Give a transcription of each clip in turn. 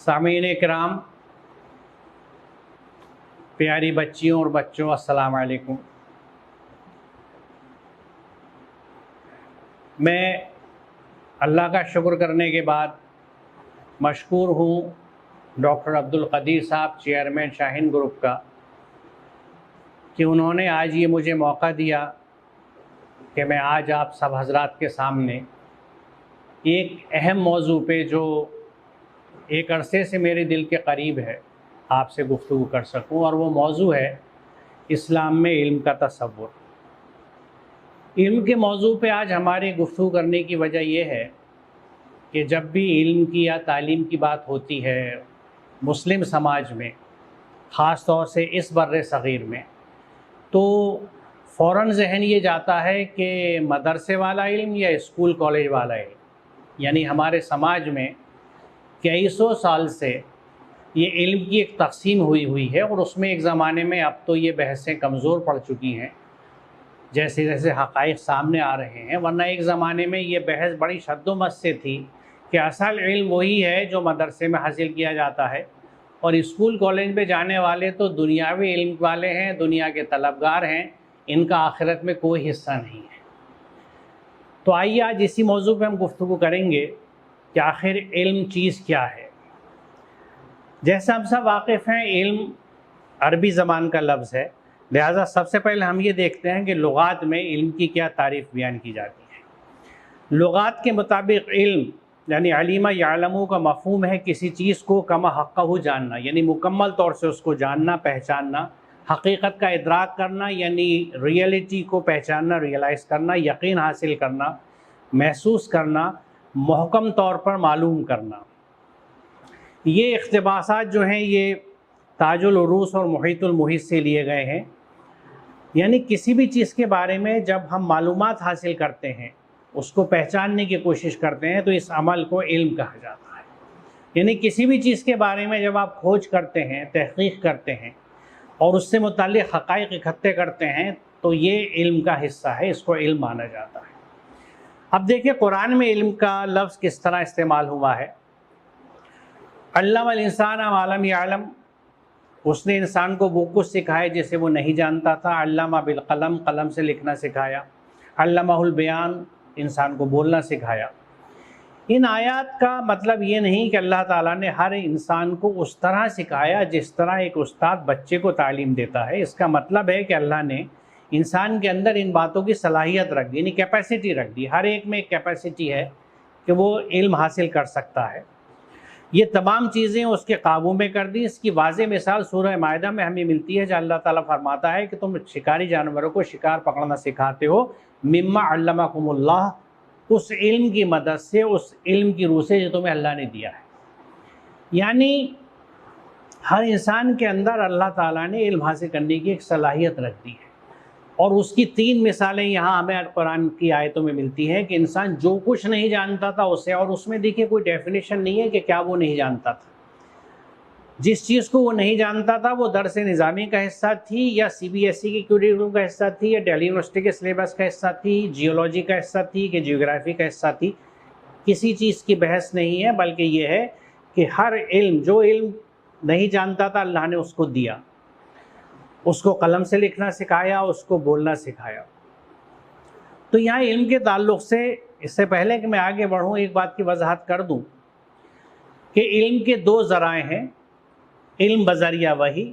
سامعین کرام، پیاری بچیوں اور بچوں، السلام علیکم۔ میں اللہ کا شکر کرنے کے بعد مشکور ہوں ڈاکٹر عبدالقدیر صاحب، چیئرمین شاہین گروپ کا، کہ انہوں نے آج یہ مجھے موقع دیا کہ میں آج آپ سب حضرات کے سامنے ایک اہم موضوع پہ جو ایک عرصے سے میرے دل کے قریب ہے آپ سے گفتگو کر سکوں، اور وہ موضوع ہے اسلام میں علم کا تصور۔ علم کے موضوع پہ آج ہماری گفتگو کرنے کی وجہ یہ ہے کہ جب بھی علم کی یا تعلیم کی بات ہوتی ہے مسلم سماج میں، خاص طور سے اس بر صغیر میں، تو فوراً ذہن یہ جاتا ہے کہ مدرسے والا علم یا اسکول کالج والا علم۔ یعنی ہمارے سماج میں کئی سو سال سے یہ علم کی ایک تقسیم ہوئی ہے، اور اس میں ایک زمانے میں، اب تو یہ بحثیں کمزور پڑ چکی ہیں جیسے جیسے حقائق سامنے آ رہے ہیں، ورنہ ایک زمانے میں یہ بحث بڑی شد و مت سے تھی کہ اصل علم وہی ہے جو مدرسے میں حاصل کیا جاتا ہے، اور اسکول کالج میں جانے والے تو دنیاوی علم والے ہیں، دنیا کے طلبگار ہیں، ان کا آخرت میں کوئی حصہ نہیں ہے۔ تو آئیے آج اسی موضوع پہ ہم گفتگو کریں گے کہ آخر علم چیز کیا ہے۔ جیسا ہم سب واقف ہیں، علم عربی زبان کا لفظ ہے، لہٰذا سب سے پہلے ہم یہ دیکھتے ہیں کہ لغات میں علم کی کیا تعریف بیان کی جاتی ہے۔ لغات کے مطابق علم یعنی علم یعلم کا مفہوم ہے کسی چیز کو کما حقہ جاننا، یعنی مکمل طور سے اس کو جاننا، پہچاننا، حقیقت کا ادراک کرنا، یعنی ریئلٹی کو پہچاننا، ریئلائز کرنا، یقین حاصل کرنا، محسوس کرنا، محکم طور پر معلوم کرنا۔ یہ اقتباسات جو ہیں یہ تاج العروس اور محیط المحیط سے لیے گئے ہیں۔ یعنی کسی بھی چیز کے بارے میں جب ہم معلومات حاصل کرتے ہیں، اس کو پہچاننے کی کوشش کرتے ہیں، تو اس عمل کو علم کہا جاتا ہے۔ یعنی کسی بھی چیز کے بارے میں جب آپ کھوج کرتے ہیں، تحقیق کرتے ہیں اور اس سے متعلق حقائق اکٹھے کرتے ہیں، تو یہ علم کا حصہ ہے، اس کو علم مانا جاتا ہے۔ اب دیکھیں قرآن میں علم کا لفظ کس طرح استعمال ہوا ہے۔ علم الانسان ما لم یعلم، اس نے انسان کو وہ کچھ سکھایا جسے وہ نہیں جانتا تھا۔ علم بالقلم، قلم سے لکھنا سکھایا۔ علمہ البیان، انسان کو بولنا سکھایا۔ ان آیات کا مطلب یہ نہیں کہ اللہ تعالیٰ نے ہر انسان کو اس طرح سکھایا جس طرح ایک استاد بچے کو تعلیم دیتا ہے۔ اس کا مطلب ہے کہ اللہ نے انسان کے اندر ان باتوں کی صلاحیت رکھ دی، یعنی کیپیسٹی رکھ دی۔ ہر ایک میں ایک کیپیسٹی ہے کہ وہ علم حاصل کر سکتا ہے۔ یہ تمام چیزیں اس کے قابو میں کر دی۔ اس کی واضح مثال سورہ مائدہ میں ہمیں ملتی ہے، جہاں اللہ تعالیٰ فرماتا ہے کہ تم شکاری جانوروں کو شکار پکڑنا سکھاتے ہو، مما علمکم اللہ، اس علم کی مدد سے، اس علم کی روح سے جو تمہیں اللہ نے دیا ہے۔ یعنی ہر انسان کے اندر اللہ تعالیٰ نے علم حاصل کرنے کی ایک صلاحیت رکھ دی ہے، اور اس کی تین مثالیں یہاں ہمیں قرآن کی آیتوں میں ملتی ہیں کہ انسان جو کچھ نہیں جانتا تھا اسے، اور اس میں دیکھیے کوئی ڈیفینیشن نہیں ہے کہ کیا وہ نہیں جانتا تھا۔ جس چیز کو وہ نہیں جانتا تھا وہ درس نظامی کا حصہ تھی، یا سی بی ایس ای کی کیریکولم کا حصہ تھی، یا دہلی یونیورسٹی کے سلیبس کا حصہ تھی، جیولوجی کا حصہ تھی کہ جیوگرافی کا حصہ تھی۔ کسی چیز کی بحث نہیں ہے، بلکہ یہ ہے کہ ہر علم، جو علم نہیں جانتا تھا اللہ نے اس کو دیا، اس کو قلم سے لکھنا سکھایا، اس کو بولنا سکھایا۔ تو یہاں علم کے تعلق سے، اس سے پہلے کہ میں آگے بڑھوں، ایک بات کی وضاحت کر دوں کہ علم کے دو ذرائع ہیں۔ علم بذریعہ وحی،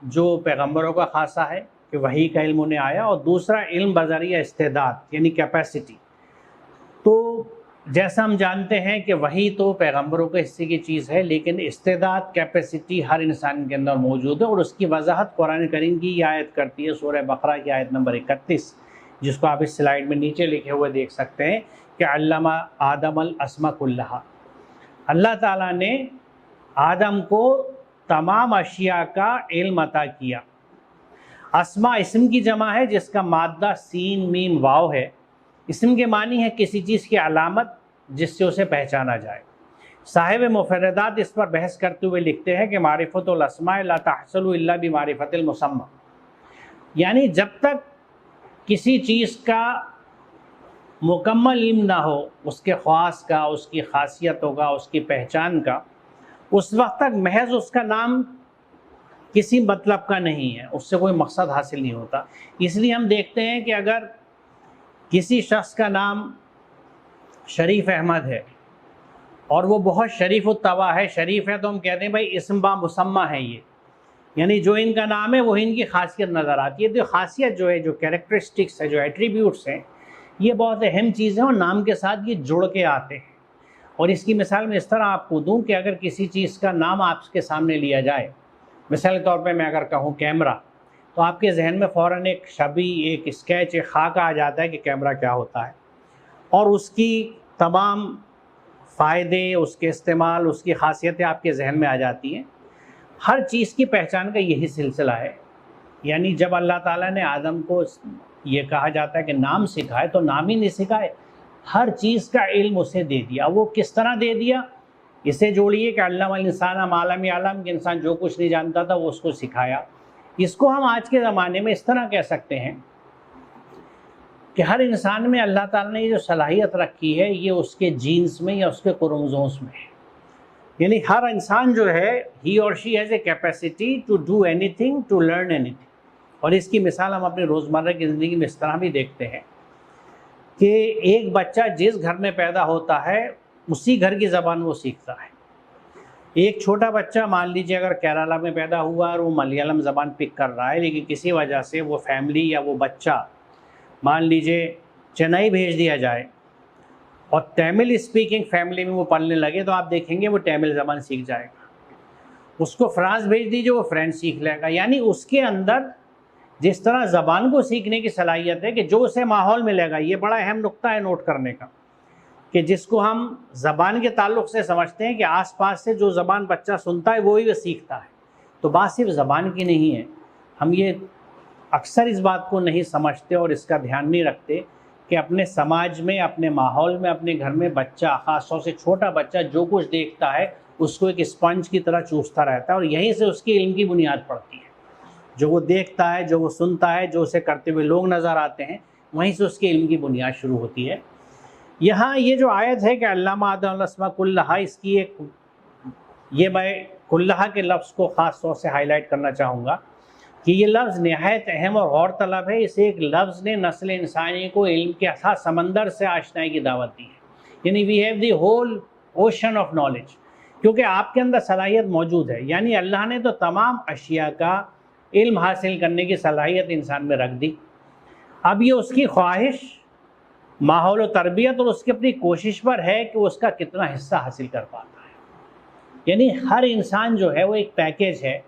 جو پیغمبروں کا خاصہ ہے کہ وحی کا علم انہیں آیا، اور دوسرا علم بذریعہ استعداد یعنی کیپیسٹی۔ تو جیسا ہم جانتے ہیں کہ وحی تو پیغمبروں کے حصے کی چیز ہے، لیکن استعداد، کیپیسٹی ہر انسان کے اندر موجود ہے، اور اس کی وضاحت قرآن کریم کی یہ آیت کرتی ہے، سورہ بقرہ کی آیت نمبر 31، جس کو آپ اس سلائیڈ میں نیچے لکھے ہوئے دیکھ سکتے ہیں کہ علم آدم الاسماء کلہا، اللہ تعالیٰ نے آدم کو تمام اشیاء کا علم عطا کیا۔ اسماء اسم کی جمع ہے جس کا مادہ سین میم واو ہے۔ اسم کے معنی ہے کسی چیز کی علامت جس سے اسے پہچانا جائے۔ صاحب مفردات اس پر بحث کرتے ہوئے لکھتے ہیں کہ معرفت الاسماء لا تحصل الا بمعرفت المسمى، یعنی جب تک کسی چیز کا مکمل علم نہ ہو، اس کے خواص کا، اس کی خاصیتوں کا، اس کی پہچان کا، اس وقت تک محض اس کا نام کسی مطلب کا نہیں ہے، اس سے کوئی مقصد حاصل نہیں ہوتا۔ اس لیے ہم دیکھتے ہیں کہ اگر کسی شخص کا نام شریف احمد ہے اور وہ بہت شریف الطبع ہے، شریف ہے، تو ہم کہتے ہیں بھائی اسم با مسمہ ہے یہ، یعنی جو ان کا نام ہے وہ ان کی خاصیت نظر آتی ہے۔ تو خاصیت جو ہے، جو کیریکٹرسٹکس ہے، جو ایٹریبیوٹس ہیں، یہ بہت اہم چیزیں اور نام کے ساتھ یہ جڑ کے آتے ہیں۔ اور اس کی مثال میں اس طرح آپ کو دوں کہ اگر کسی چیز کا نام آپ کے سامنے لیا جائے، مثال کے طور پہ میں اگر کہوں کیمرہ، تو آپ کے ذہن میں فوراً ایک شبیہ، ایک اسکیچ، ایک خاکہ آ جاتا ہے کہ کیمرہ کیا ہوتا ہے، اور اس کی تمام فائدے، اس کے استعمال، اس کی خاصیتیں آپ کے ذہن میں آ جاتی ہیں۔ ہر چیز کی پہچان کا یہی سلسلہ ہے، یعنی جب اللہ تعالیٰ نے آدم کو یہ کہا جاتا ہے کہ نام سکھائے، تو نام ہی نہیں سکھائے، ہر چیز کا علم اسے دے دیا۔ وہ کس طرح دے دیا؟ اسے جوڑیے کہ علم الانسان ما لم یعلم، کہ انسان جو کچھ نہیں جانتا تھا وہ اس کو سکھایا۔ اس کو ہم آج کے زمانے میں اس طرح کہہ سکتے ہیں کہ ہر انسان میں اللہ تعالیٰ نے یہ جو صلاحیت رکھی ہے، یہ اس کے جینز میں یا اس کے کروموزومز میں ہے۔ یعنی ہر انسان جو ہے، ہی اور she has a capacity to do anything, to learn anything. اور اس کی مثال ہم اپنے روزمرہ کی زندگی میں اس طرح بھی دیکھتے ہیں کہ ایک بچہ جس گھر میں پیدا ہوتا ہے، اسی گھر کی زبان وہ سیکھتا ہے۔ ایک چھوٹا بچہ مان لیجیے اگر کیرالہ میں پیدا ہوا اور وہ ملیالم زبان پک کر رہا ہے، لیکن کسی وجہ سے وہ فیملی یا وہ بچہ مان لیجیے چنئی بھیج دیا جائے اور تامل اسپیکنگ فیملی میں وہ پلنے لگے، تو آپ دیکھیں گے وہ تامل زبان سیکھ جائے گا۔ اس کو فرانس بھیج دیجیے، وہ فرینچ سیکھ لے گا۔ یعنی اس کے اندر جس طرح زبان کو سیکھنے کی صلاحیت ہے کہ جو اسے ماحول ملے گا، یہ بڑا اہم نقطہ ہے نوٹ کرنے کا، کہ جس کو ہم زبان کے تعلق سے سمجھتے ہیں کہ آس پاس سے جو زبان بچہ سنتا ہے وہی وہ سیکھتا ہے۔ تو بات صرف زبان کی نہیں ہے، ہم یہ اکثر اس بات کو نہیں سمجھتے اور اس کا دھیان نہیں رکھتے کہ اپنے سماج میں، اپنے ماحول میں، اپنے گھر میں بچہ، خاص طور سے چھوٹا بچہ، جو کچھ دیکھتا ہے اس کو ایک اسپنج کی طرح چوستا رہتا ہے، اور یہیں سے اس کی علم کی بنیاد پڑتی ہے۔ جو وہ دیکھتا ہے، جو وہ سنتا ہے، جو اسے کرتے ہوئے لوگ نظر آتے ہیں، وہیں سے اس کے علم کی بنیاد شروع ہوتی ہے۔ یہاں یہ جو آیت ہے کہ علامہ آدم الاسماء کلھا، اس کی ایک، یہ میں کلھا کے لفظ کو خاص طور سے ہائی لائٹ کرنا چاہوں گا کہ یہ لفظ نہایت اہم اور غور طلب ہے۔ اس ایک لفظ نے نسل انسانی کو علم کے اتھاہ سمندر سے آشنائی کی دعوت دی ہے، یعنی we have the whole ocean of knowledge, کیونکہ آپ کے اندر صلاحیت موجود ہے۔ یعنی اللہ نے تو تمام اشیاء کا علم حاصل کرنے کی صلاحیت انسان میں رکھ دی، اب یہ اس کی خواہش، ماحول و تربیت اور اس کی اپنی کوشش پر ہے کہ اس کا کتنا حصہ حاصل کر پاتا ہے۔ یعنی ہر انسان جو ہے وہ ایک پیکیج ہے،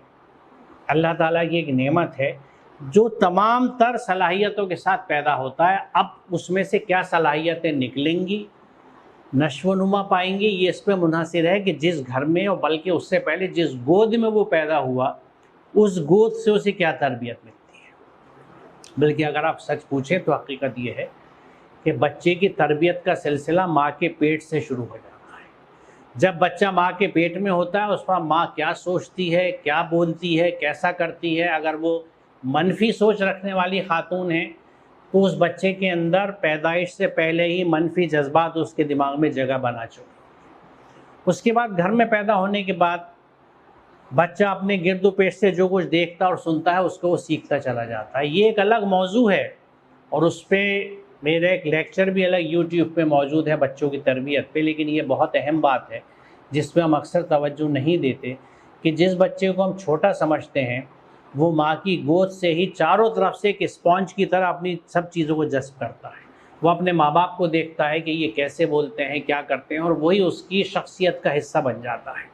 اللہ تعالیٰ کی ایک نعمت ہے جو تمام تر صلاحیتوں کے ساتھ پیدا ہوتا ہے۔ اب اس میں سے کیا صلاحیتیں نکلیں گی، نشو و نما پائیں گی، یہ اس پہ منحصر ہے کہ جس گھر میں، اور بلکہ اس سے پہلے جس گود میں وہ پیدا ہوا، اس گود سے اسے کیا تربیت ملتی ہے۔ بلکہ اگر آپ سچ پوچھیں تو حقیقت یہ ہے کہ بچے کی تربیت کا سلسلہ ماں کے پیٹ سے شروع ہو جاتا ہے۔ جب بچہ ماں کے پیٹ میں ہوتا ہے، اس پر ماں کیا سوچتی ہے، کیا بولتی ہے، کیسا کرتی ہے، اگر وہ منفی سوچ رکھنے والی خاتون ہیں تو اس بچے کے اندر پیدائش سے پہلے ہی منفی جذبات اس کے دماغ میں جگہ بنا چکے۔ اس کے بعد گھر میں پیدا ہونے کے بعد بچہ اپنے گرد و پیش سے جو کچھ دیکھتا اور سنتا ہے اس کو وہ سیکھتا چلا جاتا ہے۔ یہ ایک الگ موضوع ہے، اور اس پہ میرا ایک لیکچر بھی الگ یوٹیوب پہ موجود ہے بچوں کی تربیت پہ، لیکن یہ بہت اہم بات ہے جس پہ ہم اکثر توجہ نہیں دیتے کہ جس بچے کو ہم چھوٹا سمجھتے ہیں وہ ماں کی گود سے ہی چاروں طرف سے ایک اسپونج کی طرح اپنی سب چیزوں کو جذب کرتا ہے۔ وہ اپنے ماں باپ کو دیکھتا ہے کہ یہ کیسے بولتے ہیں، کیا کرتے ہیں، اور وہی اس کی شخصیت کا حصہ بن جاتا ہے۔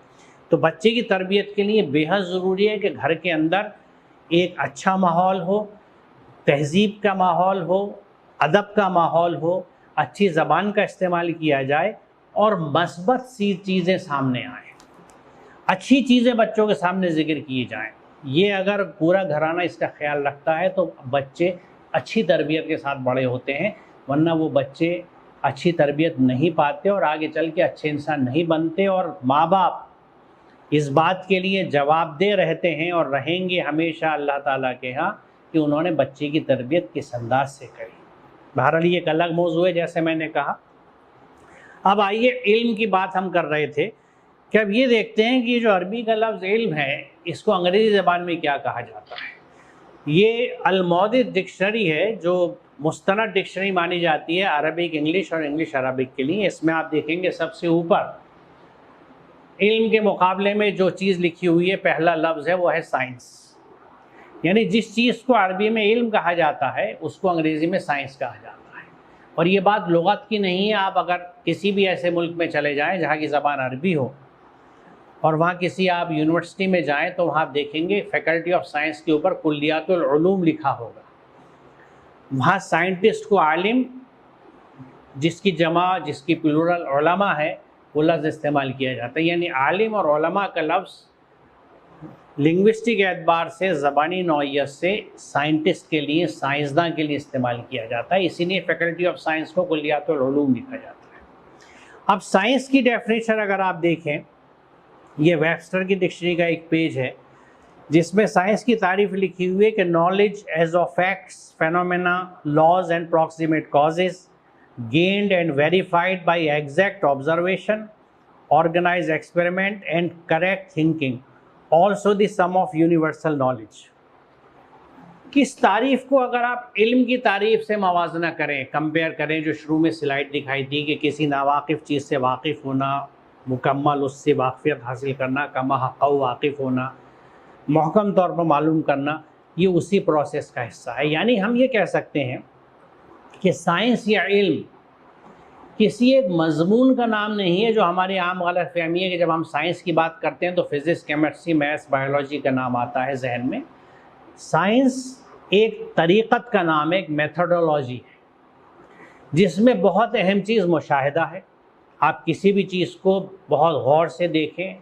تو بچے کی تربیت کے لیے بے حد ضروری ہے کہ گھر کے اندر ایک اچھا ماحول ہو، تہذیب کا ماحول ہو، ادب کا ماحول ہو، اچھی زبان کا استعمال کیا جائے اور مثبت سی چیزیں سامنے آئیں، اچھی چیزیں بچوں کے سامنے ذکر کی جائیں۔ یہ اگر پورا گھرانہ اس کا خیال رکھتا ہے تو بچے اچھی تربیت کے ساتھ بڑے ہوتے ہیں، ورنہ وہ بچے اچھی تربیت نہیں پاتے اور آگے چل کے اچھے انسان نہیں بنتے، اور ماں باپ اس بات کے لیے جواب دہ رہتے ہیں اور رہیں گے ہمیشہ اللہ تعالیٰ کے ہاں کہ انہوں نے بچے کی تربیت کس انداز سے کری۔ بہرحال یہ ایک الگ موضوع ہے جیسے میں نے کہا۔ اب آئیے علم کی بات ہم کر رہے تھے کہ اب یہ دیکھتے ہیں کہ یہ جو عربی کا لفظ علم ہے اس کو انگریزی زبان میں کیا کہا جاتا ہے۔ یہ المودد ڈکشنری ہے جو مستند ڈکشنری مانی جاتی ہے عربک انگلش اور انگلش عربک کے لیے۔ اس میں آپ دیکھیں گے سب سے اوپر علم کے مقابلے میں جو چیز لکھی ہوئی ہے، پہلا لفظ ہے وہ ہے سائنس، یعنی جس چیز کو عربی میں علم کہا جاتا ہے اس کو انگریزی میں سائنس کہا جاتا ہے۔ اور یہ بات لغت کی نہیں ہے، آپ اگر کسی بھی ایسے ملک میں چلے جائیں جہاں کی زبان عربی ہو اور وہاں کسی آپ یونیورسٹی میں جائیں تو وہاں آپ دیکھیں گے فیکلٹی آف سائنس کے اوپر کلیات العلوم لکھا ہوگا۔ وہاں سائنٹسٹ کو عالم، جس کی جمع جس کی پلورل علماء ہے، وہ لفظ استعمال کیا جاتا ہے، یعنی عالم اور علماء کا لفظ لنگوسٹک اعتبار سے زبانی نوعیت سے سائنٹسٹ کے لیے، سائنسداں کے لیے استعمال کیا جاتا ہے، اسی لیے فیکلٹی آف سائنس کو کلیات العلوم لکھا جاتا ہے۔ اب سائنس کی ڈیفینیشن اگر آپ دیکھیں، یہ ویبسٹر کی ڈکشنری کا ایک پیج ہے جس میں سائنس کی تعریف لکھی ہوئی ہے کہ knowledge is of facts, phenomena, laws and proximate causes gained and verified by exact observation, organized experiment and correct thinking, also the sum of universal knowledge۔ کس تعریف کو اگر آپ علم کی تعریف سے موازنہ کریں، کمپیئر کریں، جو شروع میں سلائڈ دکھائی تھی کہ کسی ناواقف چیز سے واقف ہونا، مکمل اس سے واقفیت حاصل کرنا، کما حق واقف ہونا، محکم طور پر معلوم کرنا، یہ اسی پروسیس کا حصہ ہے۔ یعنی ہم یہ کہہ سکتے ہیں کہ سائنس یا علم کسی ایک مضمون کا نام نہیں ہے جو ہماری عام غلط فہمی ہے کہ جب ہم سائنس کی بات کرتے ہیں تو فزکس، کیمسٹری، میتھس، بایولوجی کا نام آتا ہے ذہن میں۔ سائنس ایک طریقت کا نام ہے، ایک میتھڈولوجی ہے جس میں بہت اہم چیز مشاہدہ ہے۔ آپ کسی بھی چیز کو بہت غور سے دیکھیں،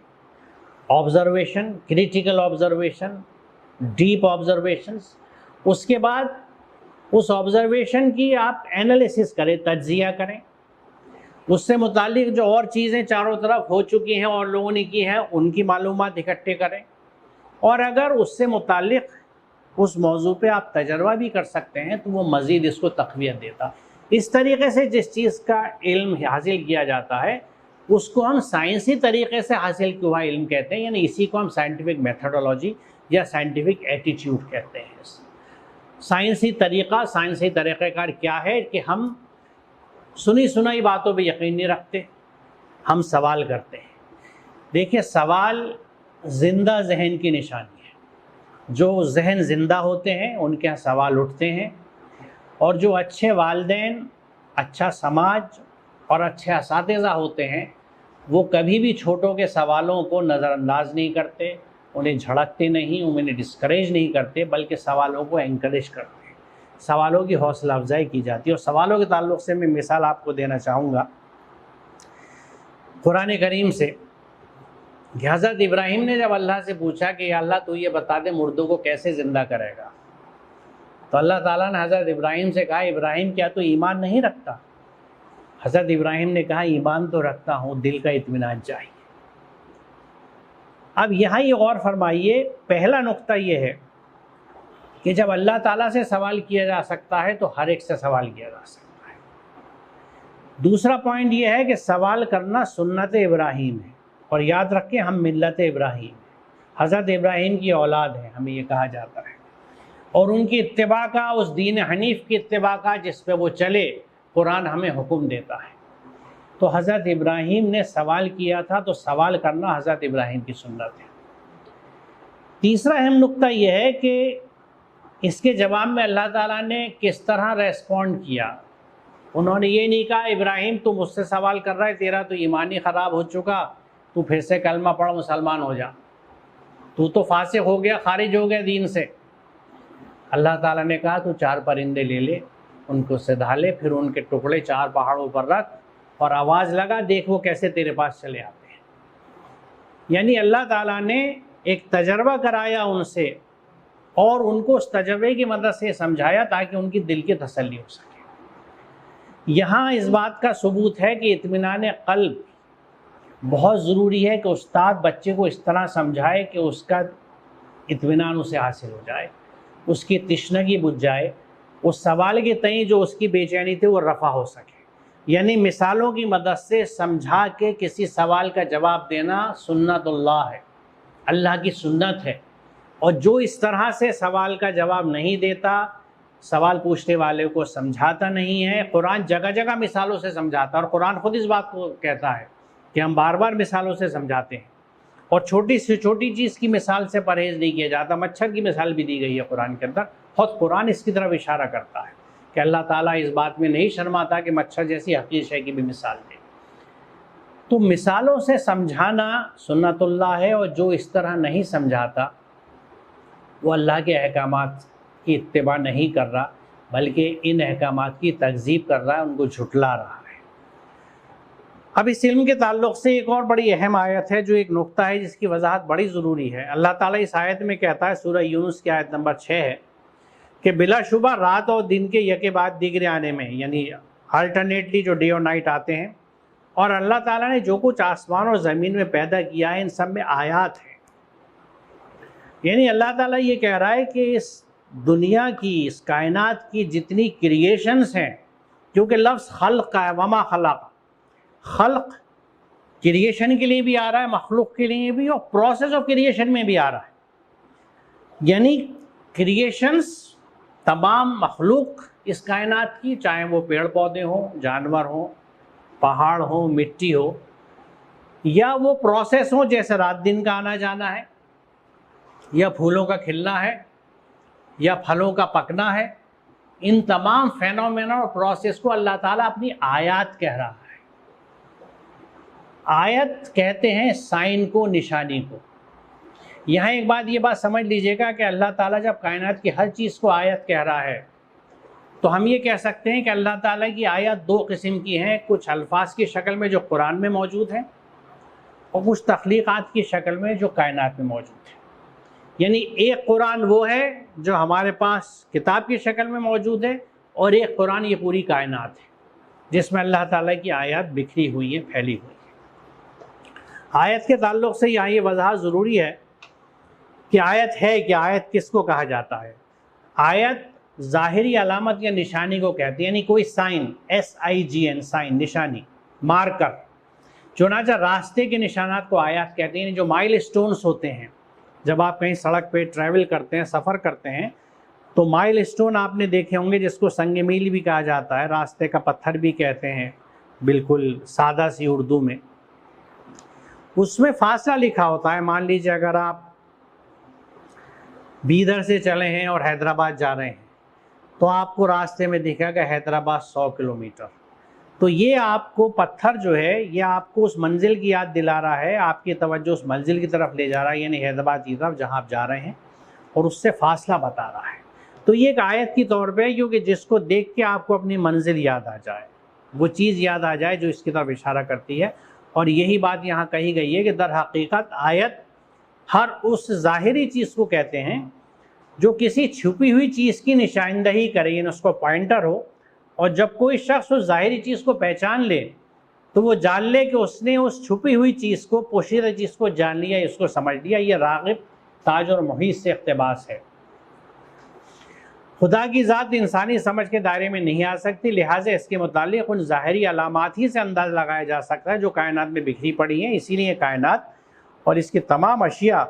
observation, critical observation, deep observations, اس کے بعد اس آبزرویشن کی آپ انالیسس کریں، تجزیہ کریں، اس سے متعلق جو اور چیزیں چاروں طرف ہو چکی ہیں اور لوگوں نے کی ہیں ان کی معلومات اکٹھے کریں، اور اگر اس سے متعلق اس موضوع پہ آپ تجربہ بھی کر سکتے ہیں تو وہ مزید اس کو تقویت دیتا۔ اس طریقے سے جس چیز کا علم حاصل کیا جاتا ہے اس کو ہم سائنسی طریقے سے حاصل کیا ہوا علم کہتے ہیں، یعنی اسی کو ہم سائنٹیفک میتھڈولوجی یا سائنٹیفک ایٹیٹیوڈ کہتے ہیں۔ سائنسی طریقہ، سائنسی طریقہ کار کیا ہے کہ ہم سنی سنائی باتوں پہ یقین نہیں رکھتے، ہم سوال کرتے ہیں۔ دیکھیں، سوال زندہ ذہن کی نشانی ہے۔ جو ذہن زندہ ہوتے ہیں ان کے یہاں سوال اٹھتے ہیں، اور جو اچھے والدین، اچھا سماج اور اچھے اساتذہ ہوتے ہیں وہ کبھی بھی چھوٹوں کے سوالوں کو نظر انداز نہیں کرتے، انہیں جھڑکتے نہیں، انہیں ڈسکریج نہیں کرتے، بلکہ سوالوں کو انکریج کرتے ہیں، سوالوں کی حوصلہ افزائی کی جاتی ہے۔ اور سوالوں کے تعلق سے میں مثال آپ کو دینا چاہوں گا قرآن کریم سے، کہ حضرت ابراہیم نے جب اللہ سے پوچھا کہ یا اللہ تو یہ بتا دے مردوں کو کیسے زندہ کرے گا، تو اللہ تعالیٰ نے حضرت ابراہیم سے کہا ابراہیم کیا تو ایمان نہیں رکھتا؟ حضرت ابراہیم نے کہا ایمان تو رکھتا ہوں، دل کا اطمینان چاہیے۔ اب یہاں یہ غور فرمائیے، پہلا نقطہ یہ ہے کہ جب اللہ تعالیٰ سے سوال کیا جا سکتا ہے تو ہر ایک سے سوال کیا جا سکتا ہے۔ دوسرا پوائنٹ یہ ہے کہ سوال کرنا سنت ابراہیم ہے، اور یاد رکھیں ہم ملت ابراہیم ہیں، حضرت ابراہیم کی اولاد ہیں، ہمیں یہ کہا جاتا ہے، اور ان کی اتباع کا، اس دین حنیف کی اتباع کا جس پہ وہ چلے قرآن ہمیں حکم دیتا ہے۔ تو حضرت ابراہیم نے سوال کیا تھا تو سوال کرنا حضرت ابراہیم کی سنت ہے۔ تیسرا اہم نقطہ یہ ہے کہ اس کے جواب میں اللہ تعالیٰ نے کس طرح ریسپونڈ کیا۔ انہوں نے یہ نہیں کہا ابراہیم تو مجھ سے سوال کر رہا ہے، تیرا تو ایمان ہی خراب ہو چکا، تو پھر سے کلمہ پڑھ مسلمان ہو جا، تو فاسق ہو گیا، خارج ہو گیا دین سے۔ اللہ تعالیٰ نے کہا تو 4 پرندے لے لے، ان کو سدھا لے، پھر ان کے ٹکڑے 4 پہاڑوں پر رکھ اور آواز لگا، دیکھ وہ کیسے تیرے پاس چلے آتے ہیں۔ یعنی اللہ تعالیٰ نے ایک تجربہ کرایا ان سے، اور ان کو اس تجربے کی مدد سے سمجھایا تاکہ ان کی دل کی تسلی ہو سکے۔ یہاں اس بات کا ثبوت ہے کہ اطمینان قلب بہت ضروری ہے کہ استاد بچے کو اس طرح سمجھائے کہ اس کا اطمینان اسے حاصل ہو جائے، اس کی تشنگی بجھ جائے، اس سوال کے تئیں جو اس کی بے چینی تھی وہ رفع ہو سکے۔ یعنی مثالوں کی مدد سے سمجھا کے کسی سوال کا جواب دینا سنت اللہ ہے، اللہ کی سنت ہے۔ اور جو اس طرح سے سوال کا جواب نہیں دیتا، سوال پوچھنے والے کو سمجھاتا نہیں ہے، قرآن جگہ جگہ مثالوں سے سمجھاتا ہے، اور قرآن خود اس بات کو کہتا ہے کہ ہم بار بار مثالوں سے سمجھاتے ہیں، اور چھوٹی سے چھوٹی چیز کی مثال سے پرہیز نہیں کیا جاتا۔ مچھر کی مثال بھی دی گئی ہے قرآن کے اندر، خود قرآن اس کی طرف اشارہ کرتا ہے کہ اللہ تعالیٰ اس بات میں نہیں شرماتا کہ مچھر جیسی حقیر شے کی بھی مثال دے۔ تو مثالوں سے سمجھانا سنت اللہ ہے، اور جو اس طرح نہیں سمجھاتا وہ اللہ کے احکامات کی اتباع نہیں کر رہا، بلکہ ان احکامات کی تکذیب کر رہا ہے، ان کو جھٹلا رہا ہے۔ اب اس علم کے تعلق سے ایک اور بڑی اہم آیت ہے جو ایک نقطہ ہے جس کی وضاحت بڑی ضروری ہے۔ اللہ تعالیٰ اس آیت میں کہتا ہے، سورہ یونس کی آیت نمبر 6 ہے کہ بلا شبہ رات اور دن کے یکے بعد دیگرے آنے میں، یعنی الٹرنیٹلی جو ڈے اور نائٹ آتے ہیں، اور اللہ تعالیٰ نے جو کچھ آسمان اور زمین میں پیدا کیا ہے ان سب میں آیات ہیں۔ یعنی اللہ تعالیٰ یہ کہہ رہا ہے کہ اس دنیا کی، اس کائنات کی جتنی کریشنز ہیں، کیونکہ لفظ خلق کا ہے، وما خلق، خلق کریشن کے لیے بھی آ رہا ہے، مخلوق کے لیے بھی، اور پروسیس آف کریشن میں بھی آ رہا ہے۔ یعنی کریشنز، تمام مخلوق اس کائنات کی، چاہے وہ پیڑ پودے ہوں، جانور ہوں، پہاڑ ہوں، مٹی ہو، یا وہ پروسیس ہوں جیسے رات دن کا آنا جانا ہے، یا پھولوں کا کھلنا ہے، یا پھلوں کا پکنا ہے، ان تمام فینومینا اور پروسیس کو اللہ تعالیٰ اپنی آیات کہہ رہا ہے۔ آیت کہتے ہیں سائن کو، نشانی کو۔ یہاں ایک بات یہ بات سمجھ لیجئے گا کہ اللہ تعالیٰ جب کائنات کی ہر چیز کو آیت کہہ رہا ہے تو ہم یہ کہہ سکتے ہیں کہ اللہ تعالیٰ کی آیت دو قسم کی ہیں، کچھ الفاظ کی شکل میں جو قرآن میں موجود ہیں، اور کچھ تخلیقات کی شکل میں جو کائنات میں موجود ہیں۔ یعنی ایک قرآن وہ ہے جو ہمارے پاس کتاب کی شکل میں موجود ہے، اور ایک قرآن یہ پوری کائنات ہے جس میں اللہ تعالیٰ کی آیات بکھری ہوئی ہیں، پھیلی ہوئی ہیں۔ آیت کے تعلق سے یہاں یہ وضاحت ضروری ہے کہ آیت ہے کہ آیت کس کو کہا جاتا ہے۔ آیت ظاہری علامت یا نشانی کو کہتے ہیں، یعنی کوئی سائن، SIGN، سائن، نشانی، مارکر۔ چنانچہ راستے کے نشانات کو آیات کہتے ہیں، جو مائل سٹونز ہوتے ہیں۔ جب آپ کہیں سڑک پہ ٹریول کرتے ہیں، سفر کرتے ہیں، تو مائل سٹون آپ نے دیکھے ہوں گے جس کو سنگ میل بھی کہا جاتا ہے، راستے کا پتھر بھی کہتے ہیں، بالکل سادہ سی اردو میں۔ اس میں فاصلہ لکھا ہوتا ہے۔ مان لیجیے اگر آپ بیدر سے چلے ہیں اور حیدرآباد جا رہے ہیں تو آپ کو راستے میں دکھے گا حیدرآباد 100 کلومیٹر۔ تو یہ آپ کو پتھر جو ہے یہ آپ کو اس منزل کی یاد دلا رہا ہے، آپ کی توجہ اس منزل کی طرف لے جا رہا ہے، یعنی حیدرآباد کی طرف جہاں آپ جا رہے ہیں، اور اس سے فاصلہ بتا رہا ہے۔ تو یہ ایک آیت کی طور پہ، کیونکہ جس کو دیکھ کے آپ کو اپنی منزل یاد آ جائے، وہ چیز یاد آ جائے جو اس کی طرف اشارہ کرتی ہے۔ اور یہی بات یہاں کہی گئی ہے کہ در حقیقت آیت ہر اس ظاہری چیز کو کہتے ہیں جو کسی چھپی ہوئی چیز کی نشاندہی کرے، یعنی اس کو پوائنٹر ہو، اور جب کوئی شخص اس ظاہری چیز کو پہچان لے تو وہ جان لے کہ اس نے اس چھپی ہوئی چیز کو، پوشیدہ چیز کو جان لیا، اس کو سمجھ لیا۔ یہ راغب، تاج اور محیط سے اقتباس ہے۔ خدا کی ذات انسانی سمجھ کے دائرے میں نہیں آ سکتی، لہٰذا اس کے متعلق ان ظاہری علامات ہی سے انداز لگایا جا سکتا ہے جو کائنات میں بکھری پڑی ہیں۔ اسی لیے کائنات اور اس کی تمام اشیاء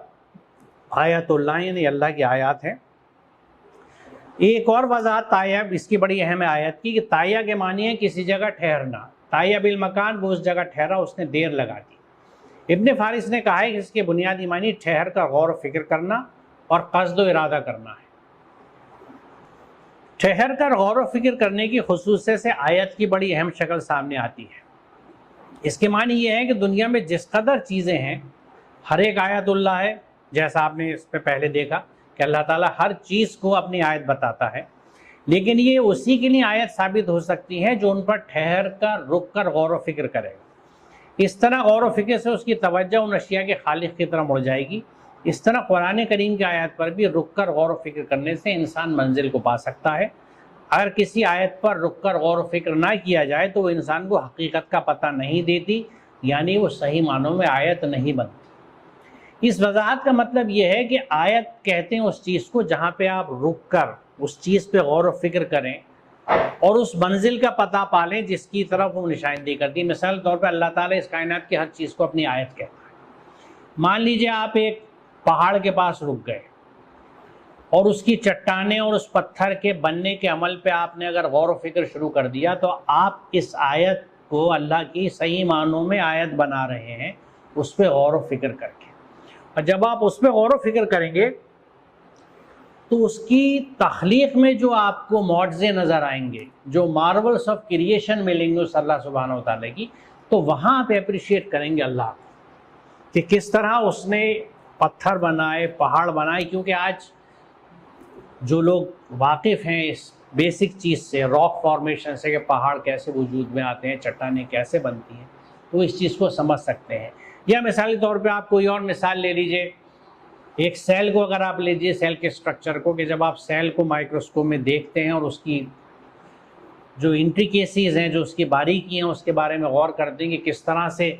آیات اللہ، یعنی اللہ کی آیات ہیں۔ ایک اور وضاحت تائیہ، اس کی بڑی اہم آیت کی، کہ تائیہ کے معنی ہے کسی جگہ ٹھہرنا۔ تائیہ بالمکان، وہ اس جگہ ٹھہرا، اس نے دیر لگا دی۔ ابن فارس نے کہا ہے کہ اس کے بنیادی معنی ٹھہر کر غور و فکر کرنا اور قصد و ارادہ کرنا ہے۔ ٹھہر کر غور و فکر کرنے کی خصوصیت سے آیت کی بڑی اہم شکل سامنے آتی ہے۔ اس کے معنی یہ ہے کہ دنیا میں جس قدر چیزیں ہیں، ہر ایک آیت اللہ ہے، جیسا آپ نے اس پہ پہلے دیکھا کہ اللہ تعالیٰ ہر چیز کو اپنی آیت بتاتا ہے، لیکن یہ اسی کے لیے آیت ثابت ہو سکتی ہے جو ان پر ٹھہر کر، رک کر غور و فکر کرے گا۔ اس طرح غور و فکر سے اس کی توجہ ان اشیاء کے خالق کی طرف مڑ جائے گی۔ اس طرح قرآن کریم کی آیات پر بھی رک کر غور و فکر کرنے سے انسان منزل کو پا سکتا ہے۔ اگر کسی آیت پر رک کر غور و فکر نہ کیا جائے تو وہ انسان کو حقیقت کا پتہ نہیں دیتی، یعنی وہ صحیح معنوں میں آیت نہیں بنتی۔ اس وضاحت کا مطلب یہ ہے کہ آیت کہتے ہیں اس چیز کو جہاں پہ آپ رک کر اس چیز پہ غور و فکر کریں، اور اس منزل کا پتہ پالیں جس کی طرف وہ نشاندہی کرتی ہے۔ مثال طور پہ اللہ تعالیٰ اس کائنات کی ہر چیز کو اپنی آیت کہتا ہے۔ مان لیجئے آپ ایک پہاڑ کے پاس رک گئے اور اس کی چٹانیں اور اس پتھر کے بننے کے عمل پہ آپ نے اگر غور و فکر شروع کر دیا تو آپ اس آیت کو اللہ کی صحیح معنوں میں آیت بنا رہے ہیں، اس پہ غور و فکر کر کے۔ اور جب آپ اس پہ غور و فکر کریں گے تو اس کی تخلیق میں جو آپ کو معجزے نظر آئیں گے، جو مارولس آف کریشن ملیں گے اس اللہ سبحانہ و تعالیٰ کی، تو وہاں آپ اپریشیٹ کریں گے اللہ کو کہ کس طرح اس نے پتھر بنائے، پہاڑ بنائے۔ کیونکہ آج جو لوگ واقف ہیں اس بیسک چیز سے، راک فارمیشن سے، کہ پہاڑ کیسے وجود میں آتے ہیں، چٹانیں کیسے بنتی ہیں، تو اس چیز کو سمجھ سکتے ہیں۔ یا مثالی طور پہ آپ کوئی اور مثال لے لیجئے، ایک سیل کو اگر آپ لیجئے، سیل کے سٹرکچر کو، کہ جب آپ سیل کو مائکروسکوپ میں دیکھتے ہیں اور اس کی جو انٹریکیسیز ہیں، جو اس کی باریکی ہیں، اس کے بارے میں غور کرتے ہیں کہ کس طرح سے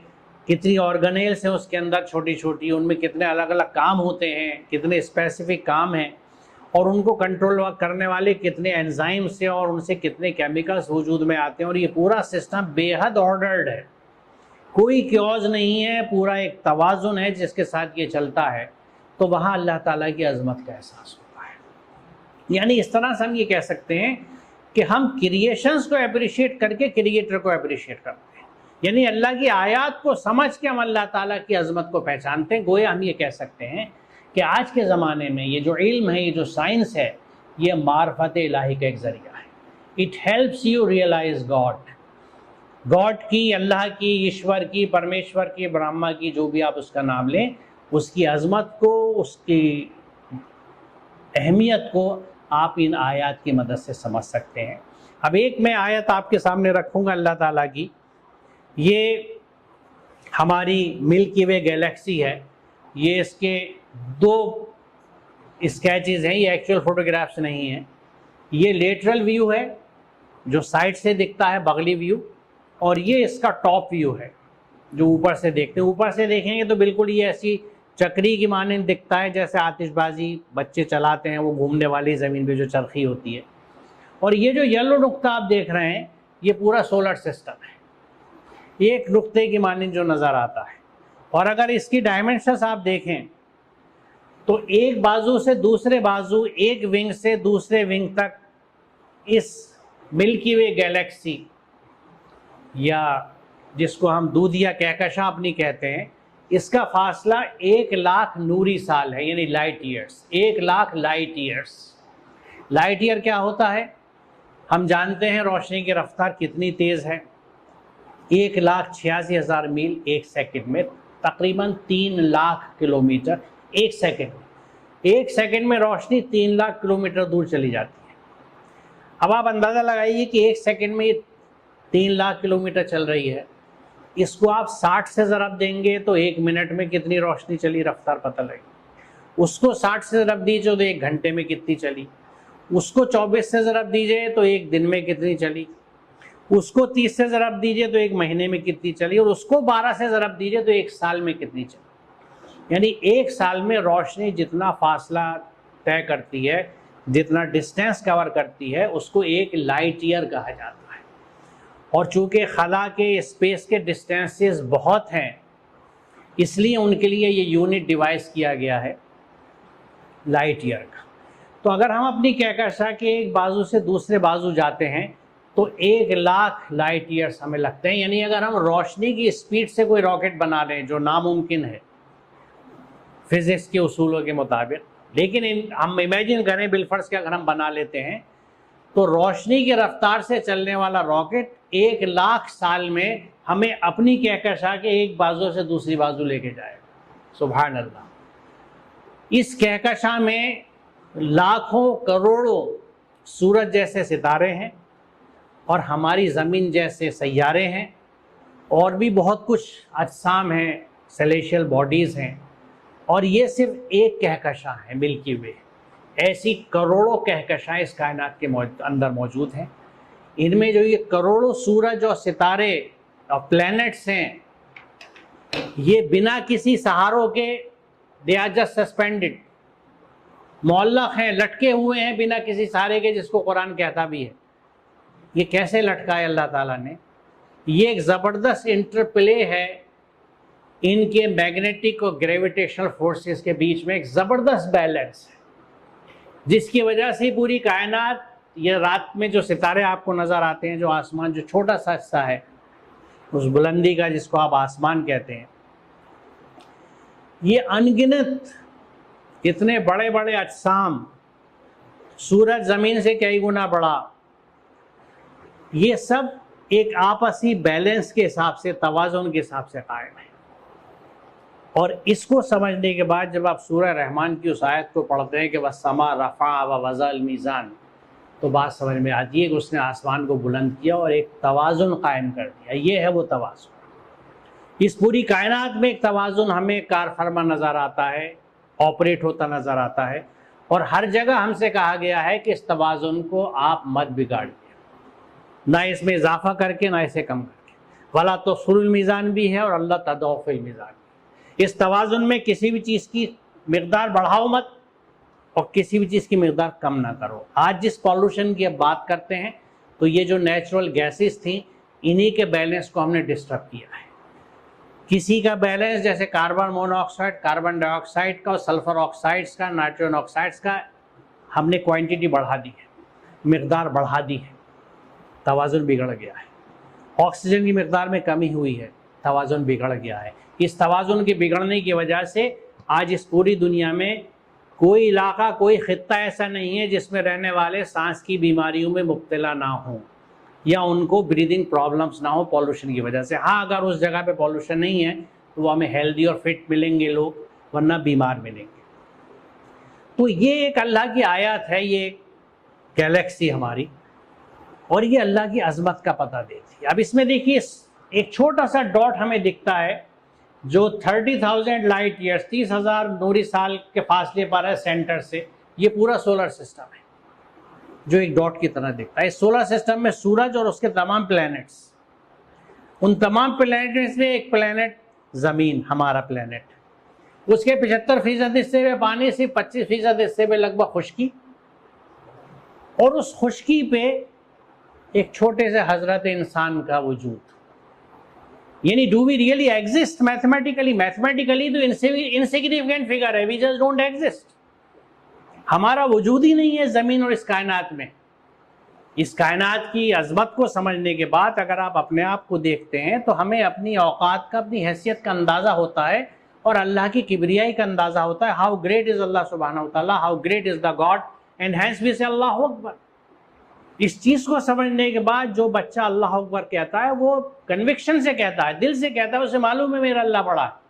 کتنی آرگنیلس ہیں اس کے اندر چھوٹی چھوٹی، ان میں کتنے الگ الگ کام ہوتے ہیں، کتنے اسپیسیفک کام ہیں، اور ان کو کنٹرول کرنے والے کتنے انزائمز ہیں اور ان سے کتنے کیمیکلز وجود میں آتے ہیں، اور یہ پورا سسٹم بے حد آرڈرڈ ہے، کوئی کیوز نہیں ہے، پورا ایک توازن ہے جس کے ساتھ یہ چلتا ہے، تو وہاں اللہ تعالیٰ کی عظمت کا احساس ہوتا ہے۔ یعنی اس طرح سے ہم یہ کہہ سکتے ہیں کہ ہم کریشنز کو اپریشیٹ کر کے کریٹر کو اپریشیٹ کرتے ہیں، یعنی اللہ کی آیات کو سمجھ کے ہم اللہ تعالیٰ کی عظمت کو پہچانتے ہیں۔ گویا ہم یہ کہہ سکتے ہیں کہ آج کے زمانے میں یہ جو علم ہے، یہ جو سائنس ہے، یہ معرفت الہی کا ایک ذریعہ ہے۔ It helps you realise God کی، اللہ کی، ایشور کی، پرمیشور کی، برہما کی، جو بھی آپ اس کا نام لیں، اس کی عظمت کو، اس کی اہمیت کو آپ ان آیات کی مدد سے سمجھ سکتے ہیں۔ اب ایک میں آیت آپ کے سامنے رکھوں گا اللہ تعالیٰ کی، یہ ہماری ملکی وے گیلیکسی ہے، یہ اس کے دو اسکیچز ہیں، یہ ایکچوئل فوٹوگرافس نہیں ہیں۔ یہ لیٹرل ویو ہے جو سائڈ سے دکھتا ہے، بغلی ویو، اور یہ اس کا ٹاپ ویو ہے جو اوپر سے دیکھتے ہیں۔ اوپر سے دیکھیں گے تو بالکل یہ ایسی چکری کی مانند دکھتا ہے، جیسے آتش بازی بچے چلاتے ہیں، وہ گھومنے والی زمین پہ جو چرخی ہوتی ہے۔ اور یہ جو یلو نقطہ آپ دیکھ رہے ہیں، یہ پورا سولر سسٹم ہے، ایک نقطے کی مانند جو نظر آتا ہے۔ اور اگر اس کی ڈائمنشنز آپ دیکھیں تو ایک بازو سے دوسرے بازو، ایک ونگ سے دوسرے ونگ تک، اس ملکی وے گیلیکسی، یا جس کو ہم دودھیا کہکشاں اپنی کہتے ہیں، اس کا فاصلہ 1,00,000 نوری سال ہے، یعنی light years, 1,00,000 light years. Light year کیا ہوتا ہے؟ ہم جانتے ہیں روشنی کی رفتار کتنی تیز ہے، 1,86,000 میل ایک سیکنڈ میں، تقریباً 3,00,000 کلومیٹر ایک سیکنڈ میں۔ ایک سیکنڈ میں روشنی 3,00,000 کلومیٹر دور چلی جاتی ہے۔ اب آپ اندازہ لگائیے کہ ایک سیکنڈ میں یہ 3,00,000 کلومیٹر چل رہی ہے، اس کو آپ 60 سے ضرب دیں گے تو ایک منٹ میں کتنی روشنی چلی، رفتار پتہ لگے گی۔ اس کو 60 سے ضرب دیجیے تو ایک گھنٹے میں کتنی چلی، اس کو 24 سے ضرب دیجیے تو ایک دن میں کتنی چلی، اس کو 30 سے ضرب دیجیے تو ایک مہینے میں کتنی چلی، اور اس کو 12 سے ضرب دیجیے تو ایک سال میں کتنی چلی۔ یعنی ایک سال میں روشنی جتنا فاصلہ طے کرتی ہے، جتنا ڈسٹینس کور کرتی ہے، اس کو ایک لائٹ ایئر کہا جاتا ہے۔ اور چونکہ خلا کے اسپیس کے ڈسٹینسز بہت ہیں، اس لیے ان کے لیے یہ یونٹ ڈیوائس کیا گیا ہے لائٹ ایئر کا۔ تو اگر ہم اپنی کہکشاں کے ایک بازو سے دوسرے بازو جاتے ہیں تو 1,00,000 لائٹ ایئرس ہمیں لگتے ہیں۔ یعنی اگر ہم روشنی کی اسپیڈ سے کوئی راکٹ بنا لیں، جو ناممکن ہے فزکس کے اصولوں کے مطابق، لیکن ہم امیجن کریں بالفرض کہ اگر ہم بنا لیتے ہیں تو روشنی کی رفتار سے چلنے والا راکٹ 1,00,000 سال میں ہمیں اپنی کہکشاں کے ایک بازو سے دوسری بازو لے کے جائے گا۔ سبحان اللہ۔ اس کہکشاں میں لاکھوں کروڑوں سورج جیسے ستارے ہیں، اور ہماری زمین جیسے سیارے ہیں، اور بھی بہت کچھ اجسام ہیں، سیلیشل باڈیز ہیں، اور یہ صرف ایک کہکشاں ہے ملکی وے۔ ایسی کروڑوں کہکشائیں اس کائنات کے اندر موجود ہیں۔ ان میں جو یہ کروڑوں سورج اور ستارے اور پلینٹس ہیں، یہ بنا کسی سہاروں کے they are just suspended، معلق ہیں، لٹکے ہوئے ہیں بنا کسی سہارے کے، جس کو قرآن کہتا بھی ہے یہ کیسے لٹکایا اللہ تعالیٰ نے؟ یہ ایک زبردست انٹرپلے ہے ان کے میگنیٹک اور گریویٹیشنل فورسز کے بیچ میں، ایک زبردست بیلنس ہے جس کی وجہ سے پوری کائنات، یہ رات میں جو ستارے آپ کو نظر آتے ہیں، جو آسمان جو چھوٹا سا حصہ ہے اس بلندی کا جس کو آپ آسمان کہتے ہیں، یہ انگنت اتنے بڑے بڑے اجسام، سورج زمین سے کئی گنا بڑا، یہ سب ایک آپسی بیلنس کے حساب سے، توازن کے حساب سے قائم ہے۔ اور اس کو سمجھنے کے بعد جب آپ سورہ رحمان کی اس آیت کو پڑھتے ہیں کہ وَالسَّمَاءَ رَفَعَهَا وَوَضَعَ الْمِيزَانَ، تو بات سمجھ میں آتی ہے کہ اس نے آسمان کو بلند کیا اور ایک توازن قائم کر دیا۔ یہ ہے وہ توازن۔ اس پوری کائنات میں ایک توازن ہمیں کار فرما نظر آتا ہے، آپریٹ ہوتا نظر آتا ہے، اور ہر جگہ ہم سے کہا گیا ہے کہ اس توازن کو آپ مت بگاڑیے، نہ اس میں اضافہ کر کے نہ اسے کم کر کے۔ وَلَا تُخْسِرُوا الْمِيزَانَ بھی ہے اور اللہ تَدْعُوا فِي الْمِيزَانِ۔ اس توازن میں کسی بھی چیز کی مقدار بڑھاؤ مت اور کسی بھی چیز کی مقدار کم نہ کرو۔ آج جس پالوشن کی اب بات کرتے ہیں تو یہ جو نیچرل گیسز تھیں، انہی کے بیلنس کو ہم نے ڈسٹرب کیا ہے۔ کسی کا بیلنس جیسے کاربن مونو آکسائڈ، کاربن ڈائی آکسائڈ کا اور سلفر آکسائڈس کا، نائٹروجن آکسائڈس کا ہم نے کوانٹٹی بڑھا دی ہے، مقدار بڑھا دی ہے، توازن بگڑ گیا ہے۔ آکسیجن کی مقدار میں کمی ہوئی ہے، توازن بگڑ گیا ہے۔ اس توازن کے بگڑنے کی وجہ سے آج اس پوری دنیا میں کوئی علاقہ، کوئی خطہ ایسا نہیں ہے جس میں رہنے والے سانس کی بیماریوں میں مبتلا نہ ہوں یا ان کو بریدنگ پرابلمس نہ ہوں پالوشن کی وجہ سے۔ ہاں، اگر اس جگہ پہ پالوشن نہیں ہے تو وہ ہمیں ہیلدی اور فٹ ملیں گے لوگ، ورنہ بیمار ملیں گے۔ تو یہ ایک اللہ کی آیات ہے، یہ ایک گیلیکسی ہماری، اور یہ اللہ کی عظمت کا پتہ دیتی ہے۔ اب اس میں دیکھیے ایک چھوٹا سا ڈاٹ ہمیں دکھتا ہے جو 30,000 لائٹ ایئرس، 30,000 نوری سال کے فاصلے پر ہے سینٹر سے۔ یہ پورا سولر سسٹم ہے جو ایک ڈاٹ کی طرح دکھتا ہے۔ اس سولر سسٹم میں سورج اور اس کے تمام پلینٹس، ان تمام پلینٹس میں ایک پلینٹ زمین، ہمارا پلینٹ، اس کے 75% حصے میں پانی، صرف 25% حصے میں لگ بھگ خشکی، اور اس خشکی پہ ایک چھوٹے سے حضرت انسان کا وجود۔ یعنی do we really exist mathematically? Mathematically تو انسیگنیفیکینٹ فگر ہے، وی جسٹ ڈونٹ ایگزسٹ۔ ہمارا وجود ہی نہیں ہے زمین اور اس کائنات میں۔ اس کائنات کی عظمت کو سمجھنے کے بعد اگر آپ اپنے آپ کو دیکھتے ہیں تو ہمیں اپنی اوقات کا، اپنی حیثیت کا اندازہ ہوتا ہے، اور اللہ کی کبریائی کا اندازہ ہوتا ہے۔ ہاؤ گریٹ از اللہ سبحانہ و تعالیٰ، how great is the God, and hence we say Allah اکبر۔ اس چیز کو سمجھنے کے بعد جو بچہ اللہ اکبر کہتا ہے وہ کنوکشن سے کہتا ہے، دل سے کہتا ہے، اسے معلوم ہے میرا اللہ بڑا ہے۔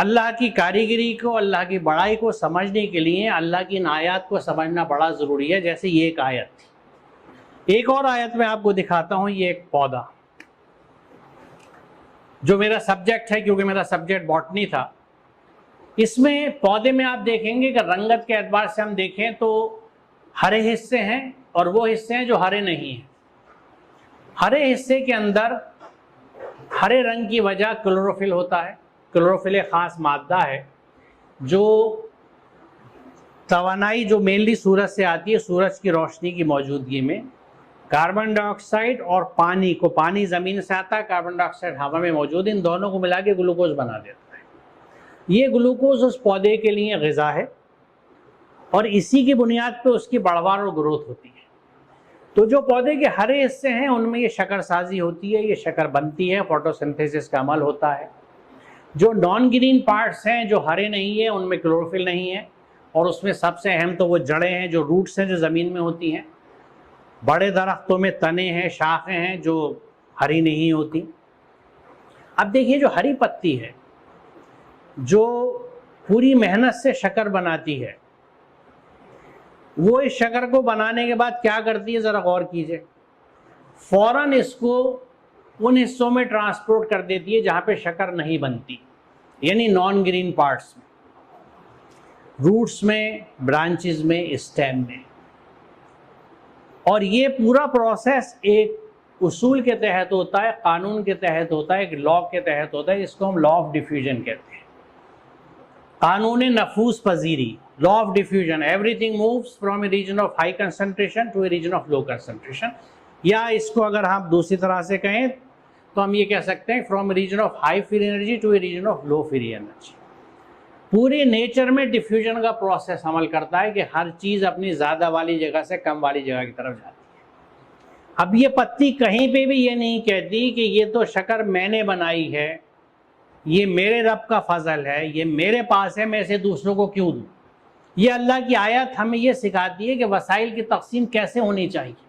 اللہ کی کاریگری کو، اللہ کی بڑائی کو سمجھنے کے لیے اللہ کی ان آیات کو سمجھنا بڑا ضروری ہے۔ جیسے یہ ایک آیت تھی، ایک اور آیت میں آپ کو دکھاتا ہوں۔ یہ ایک پودا جو میرا سبجیکٹ ہے، کیونکہ میرا سبجیکٹ باٹنی تھا، اس میں پودے میں آپ دیکھیں گے کہ رنگت کے اعتبار سے ہم دیکھیں تو ہرے حصے ہیں اور وہ حصے ہیں جو ہرے نہیں ہیں۔ ہرے حصے کے اندر ہرے رنگ کی وجہ کلوروفل ہوتا ہے۔ کلوروفل ایک خاص مادہ ہے جو توانائی جو مینلی سورج سے آتی ہے، سورج کی روشنی کی موجودگی میں کاربن ڈائی آکسائڈ اور پانی کو، پانی زمین سے آتا ہے، کاربن ڈائی آکسائڈ ہوا میں موجود ہے، ان دونوں کو ملا کے گلوکوز بنا دیتا ہے۔ یہ گلوکوز اس پودے کے لیے غذا ہے، اور اسی کی بنیاد پہ اس کی بڑھوار اور گروتھ ہوتی ہے۔ تو جو پودے کے ہرے حصے ہیں ان میں یہ شکر سازی ہوتی ہے، یہ شکر بنتی ہے، فوٹوسنتھیسس کا عمل ہوتا ہے۔ جو نان گرین پارٹس ہیں، جو ہرے نہیں ہیں، ان میں کلوروفل نہیں ہے، اور اس میں سب سے اہم تو وہ جڑیں ہیں، جو روٹس ہیں، جو زمین میں ہوتی ہیں۔ بڑے درختوں میں تنے ہیں، شاخیں ہیں جو ہری نہیں ہوتی۔ اب دیکھیے جو ہری پتی ہے جو پوری محنت سے شکر بناتی ہے، وہ اس شکر کو بنانے کے بعد کیا کرتی ہے ذرا غور کیجئے، فوراً اس کو ان حصوں میں ٹرانسپورٹ کر دیتی ہے جہاں پہ شکر نہیں بنتی، یعنی نان گرین پارٹس میں، روٹس میں، برانچز میں، اسٹیم میں۔ اور یہ پورا پروسیس ایک اصول کے تحت ہوتا ہے، قانون کے تحت ہوتا ہے، ایک لا کے تحت ہوتا ہے، جس کو ہم لا آف ڈیفیوژن کہتے ہیں، قانون نفوذ پذیری، law of diffusion. Everything moves from a region of high concentration to a region of low concentration. یا اس کو اگر ہم دوسری طرح سے کہیں تو ہم یہ کہہ سکتے ہیں from region of high free energy to a region of low free energy. پورے نیچر میں ڈیفیوژن کا پروسیس عمل کرتا ہے کہ ہر چیز اپنی زیادہ والی جگہ سے کم والی جگہ کی طرف جاتی ہے. اب یہ پتی کہیں پہ بھی یہ نہیں کہتی کہ یہ تو شکر میں نے بنائی ہے، یہ میرے رب کا فضل ہے، یہ میرے پاس ہے، میں اسے دوسروں کو کیوں دوں. یہ اللہ کی آیت ہمیں یہ سکھاتی ہے کہ وسائل کی تقسیم کیسے ہونی چاہیے.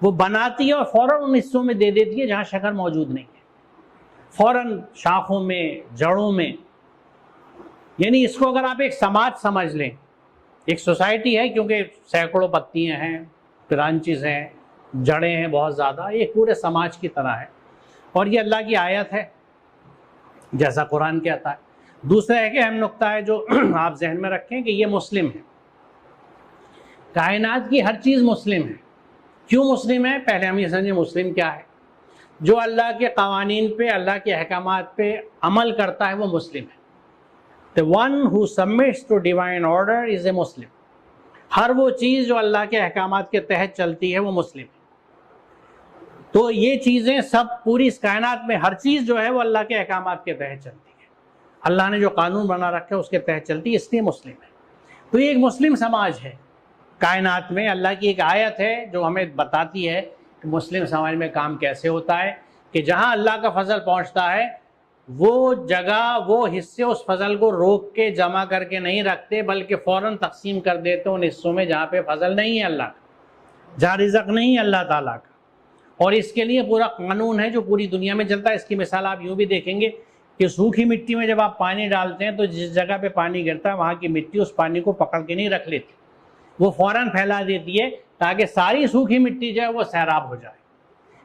وہ بناتی ہے اور فوراً ان حصوں میں دے دیتی ہے جہاں شکر موجود نہیں ہے، فوراً شاخوں میں، جڑوں میں. یعنی اس کو اگر آپ ایک سماج سمجھ لیں، ایک سوسائٹی ہے، کیونکہ سینکڑوں پتیاں ہیں، برانچز ہیں، جڑیں ہیں بہت زیادہ، ایک پورے سماج کی طرح ہے. اور یہ اللہ کی آیت ہے جیسا قرآن کہتا ہے. دوسرا ایک اہم نقطہ ہے جو آپ ذہن میں رکھیں کہ یہ مسلم ہے. کائنات کی ہر چیز مسلم ہے. کیوں مسلم ہے؟ پہلے ہم یہ سمجھیں مسلم کیا ہے. جو اللہ کے قوانین پہ، اللہ کے احکامات پہ عمل کرتا ہے وہ مسلم ہے. The one who submits to divine order is a Muslim. ہر وہ چیز جو اللہ کے احکامات کے تحت چلتی ہے وہ مسلم ہے. تو یہ چیزیں سب پوری اس کائنات میں ہر چیز جو ہے وہ اللہ کے احکامات کے تحت چلتی ہے. اللہ نے جو قانون بنا رکھا ہے اس کے تحت چلتی ہے، اس لیے مسلم ہے. تو یہ ایک مسلم سماج ہے. کائنات میں اللہ کی ایک آیت ہے جو ہمیں بتاتی ہے کہ مسلم سماج میں کام کیسے ہوتا ہے، کہ جہاں اللہ کا فضل پہنچتا ہے وہ جگہ، وہ حصے اس فضل کو روک کے جمع کر کے نہیں رکھتے، بلکہ فوراً تقسیم کر دیتے ان حصوں میں جہاں پہ فضل نہیں ہے اللہ کا، جہاں رزق نہیں ہے اللہ تعالیٰ کا. اور اس کے لیے پورا قانون ہے جو پوری دنیا میں چلتا ہے. اس کی مثال آپ یوں بھی دیکھیں گے کہ سوکھی مٹی میں جب آپ پانی ڈالتے ہیں تو جس جگہ پہ پانی گرتا ہے وہاں کی مٹی اس پانی کو پکڑ کے نہیں رکھ لیتی، وہ فوراً پھیلا دیتی ہے تاکہ ساری سوکھی مٹی جو ہے وہ سیراب ہو جائے.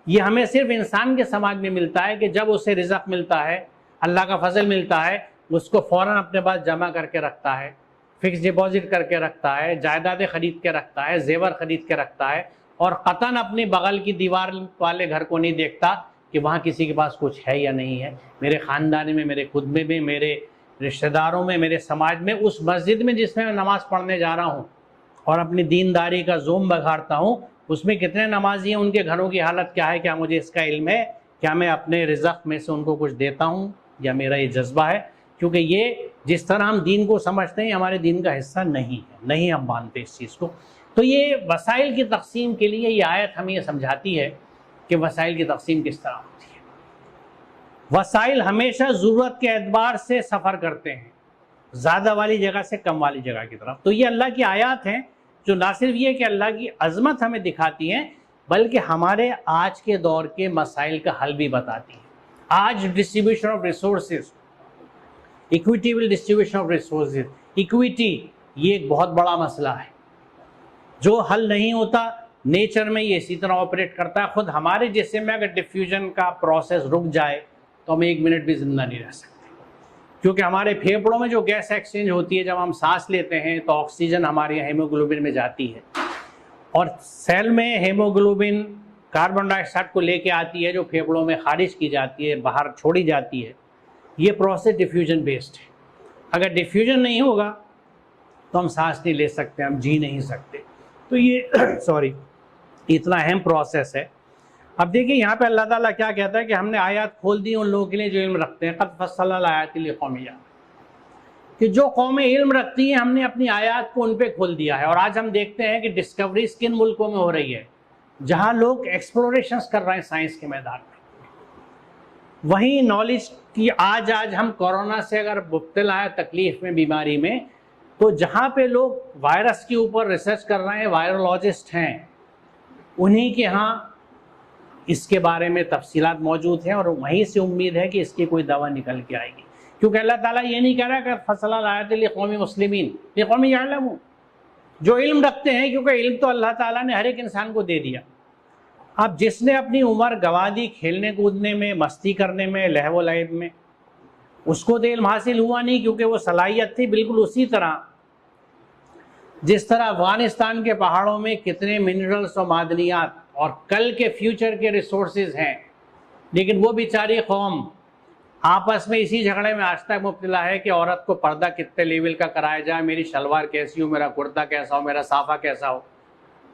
یہ ہمیں صرف انسان کے سماج میں ملتا ہے کہ جب اسے رزق ملتا ہے، اللہ کا فضل ملتا ہے، اس کو فوراً اپنے پاس جمع کر کے رکھتا ہے، فکس ڈپازٹ کر کے رکھتا ہے، جائیدادیں خرید کے رکھتا ہے، زیور خرید کے رکھتا ہے، اور قطعاً اپنی بغل کی دیوار والے گھر کو نہیں دیکھتا کہ وہاں کسی کے پاس کچھ ہے یا نہیں ہے. میرے خاندان میں، میرے خود میں، میرے رشتہ داروں میں، میرے سماج میں، اس مسجد میں جس میں نماز پڑھنے جا رہا ہوں اور اپنی دینداری کا زوم بگھارتا ہوں، اس میں کتنے نمازی ہیں، ان کے گھروں کی حالت کیا ہے، کیا مجھے اس کا علم ہے، کیا میں اپنے رزق میں سے ان کو کچھ دیتا ہوں، یا میرا یہ جذبہ ہے. کیونکہ یہ جس طرح ہم دین کو سمجھتے ہیں ہمارے دین کا حصہ نہیں ہے، نہیں ہم مانتے اس چیز کو. تو یہ وسائل کی تقسیم کے لیے یہ آیت ہمیں یہ سمجھاتی ہے کہ وسائل کی تقسیم کس طرح ہوتی ہے. وسائل ہمیشہ ضرورت کے اعتبار سے سفر کرتے ہیں، زیادہ والی جگہ سے کم والی جگہ کی طرف. تو یہ اللہ کی آیات ہیں جو نہ صرف یہ کہ اللہ کی عظمت ہمیں دکھاتی ہیں، بلکہ ہمارے آج کے دور کے مسائل کا حل بھی بتاتی ہیں. آج distribution of resources, equitable distribution of resources, equity, یہ ایک بہت بڑا مسئلہ ہے جو حل نہیں ہوتا. نیچر میں یہ اسی طرح آپریٹ کرتا ہے. خود ہمارے جسم میں اگر ڈیفیوژن کا پروسیس رک جائے تو ہم ایک منٹ بھی زندہ نہیں رہ سکتے، کیونکہ ہمارے پھیپھڑوں میں جو گیس ایکسچینج ہوتی ہے جب ہم سانس لیتے ہیں تو آکسیجن ہمارے ہیموگلوبن میں جاتی ہے، اور سیل میں ہیموگلوبن کاربن ڈائی آکسائڈ کو لے کے آتی ہے جو پھیپھڑوں میں خارج کی جاتی ہے، باہر چھوڑی جاتی ہے. یہ پروسیس ڈیفیوژن بیسڈ ہے. اگر ڈیفیوژن نہیں ہوگا تو ہم سانس نہیں لے سکتے، ہم جی نہیں سکتے. تو یہ اتنا اہم پروسیس ہے. اب دیکھیں یہاں پہ اللہ تعالیٰ کیا کہتا ہے کہ ہم نے آیات کھول دی ان لوگوں کے لیے جو علم رکھتے ہیں. قد فصلنا الآیات لقوم یعلمون، کہ جو قومیں علم رکھتی ہیں ہم نے اپنی آیات کو ان پہ کھول دیا ہے. اور آج ہم دیکھتے ہیں کہ ڈسکوریز کن ملکوں میں ہو رہی ہے جہاں لوگ ایکسپلوریشنز کر رہے ہیں سائنس کے میدان میں. وہیں نالج کی آج ہم کورونا سے اگر مبتلا ہے، تکلیف میں، بیماری میں، تو جہاں پہ لوگ وائرس کے اوپر ریسرچ کر رہے ہیں، وائرولوجسٹ ہیں، انہی کے ہاں اس کے بارے میں تفصیلات موجود ہیں، اور وہیں سے امید ہے کہ اس کی کوئی دوا نکل کے آئے گی. کیونکہ اللہ تعالیٰ یہ نہیں کہہ رہا کہ فصل الآیات لقوم مسلمین، لقوم یعلمون، جو علم رکھتے ہیں، کیونکہ علم تو اللہ تعالیٰ نے ہر ایک انسان کو دے دیا. اب جس نے اپنی عمر گنوا دی کھیلنے کودنے میں، مستی کرنے میں، لہو و لعب میں، اس کو تو علم حاصل ہوا نہیں، کیونکہ وہ صلاحیت تھی. بالکل اسی طرح جس طرح افغانستان کے پہاڑوں میں کتنے منرلز اور معدنیات اور کل کے فیوچر کے ریسورسز ہیں، لیکن وہ بیچاری قوم آپس میں اسی جھگڑے میں آج تک مبتلا ہے کہ عورت کو پردہ کتنے لیول کا کرایا جائے، میری شلوار کیسی ہو، میرا کرتا کیسا ہو، میرا صافہ کیسا ہو.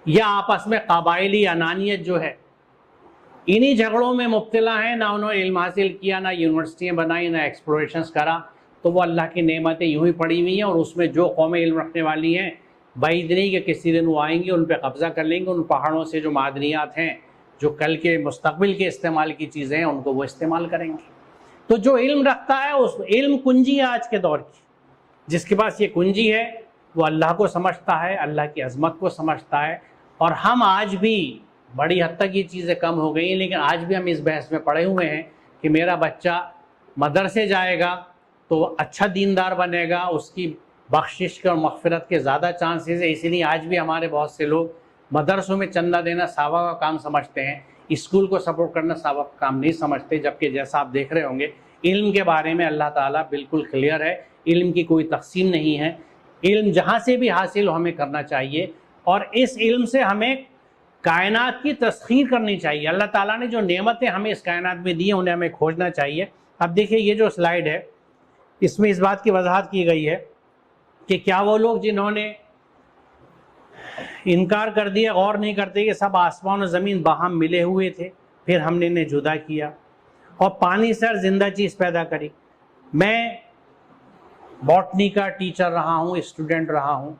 یا آپس میں قبائلی انانیت جو ہے انہی جھگڑوں میں مبتلا ہیں، نہ انہوں نے علم حاصل کیا، نہ یونیورسٹیاں بنائی، نہ ایکسپلوریشنز کرا، تو وہ اللہ کی نعمتیں یوں ہی پڑی ہوئی ہیں، اور اس میں جو قومیں علم رکھنے والی ہیں بعید نہیں کہ کسی دن وہ آئیں گے، ان پہ قبضہ کر لیں گے، ان پہاڑوں سے جو معدنیات ہیں، جو کل کے مستقبل کے استعمال کی چیزیں ہیں، ان کو وہ استعمال کریں گے۔ تو جو علم رکھتا ہے، اس علم کنجی ہے آج کے دور کی، جس کے پاس یہ کنجی ہے وہ اللہ کو سمجھتا ہے، اللہ کی عظمت کو سمجھتا ہے۔ اور ہم آج بھی بڑی حد تک یہ چیزیں کم ہو گئی ہیں، لیکن آج بھی ہم اس بحث میں پڑے ہوئے ہیں کہ میرا بچہ مدرسے جائے گا تو اچھا دیندار بنے گا، اس کی بخشش کے اور مغفرت کے زیادہ چانسز ہیں۔ اسی لیے آج بھی ہمارے بہت سے لوگ مدرسوں میں چندہ دینا ثواب کا کام سمجھتے ہیں، اسکول کو سپورٹ کرنا ثواب کا کام نہیں سمجھتے، جبکہ جیسا آپ دیکھ رہے ہوں گے علم کے بارے میں اللہ تعالیٰ بالکل کلیئر ہے، علم کی کوئی تقسیم نہیں ہے، علم جہاں سے بھی حاصل ہو ہمیں کرنا چاہیے، اور اس علم سے ہمیں کائنات کی تسخیر کرنی چاہیے۔ اللہ تعالیٰ نے جو نعمتیں ہمیں اس کائنات میں دی ہیں انہیں ہمیں کھوجنا چاہیے۔ اب دیکھیے یہ جو سلائیڈ ہے اس میں اس بات کی وضاحت کی گئی ہے کہ کیا وہ لوگ جنہوں نے انکار کر دیا، غور نہیں کرتے کہ سب آسمان و زمین باہم ملے ہوئے تھے، پھر ہم نے انہیں جدا کیا اور پانی سے ہر زندہ چیز پیدا کری۔ میں باٹنی کا ٹیچر رہا ہوں، اسٹوڈنٹ رہا ہوں،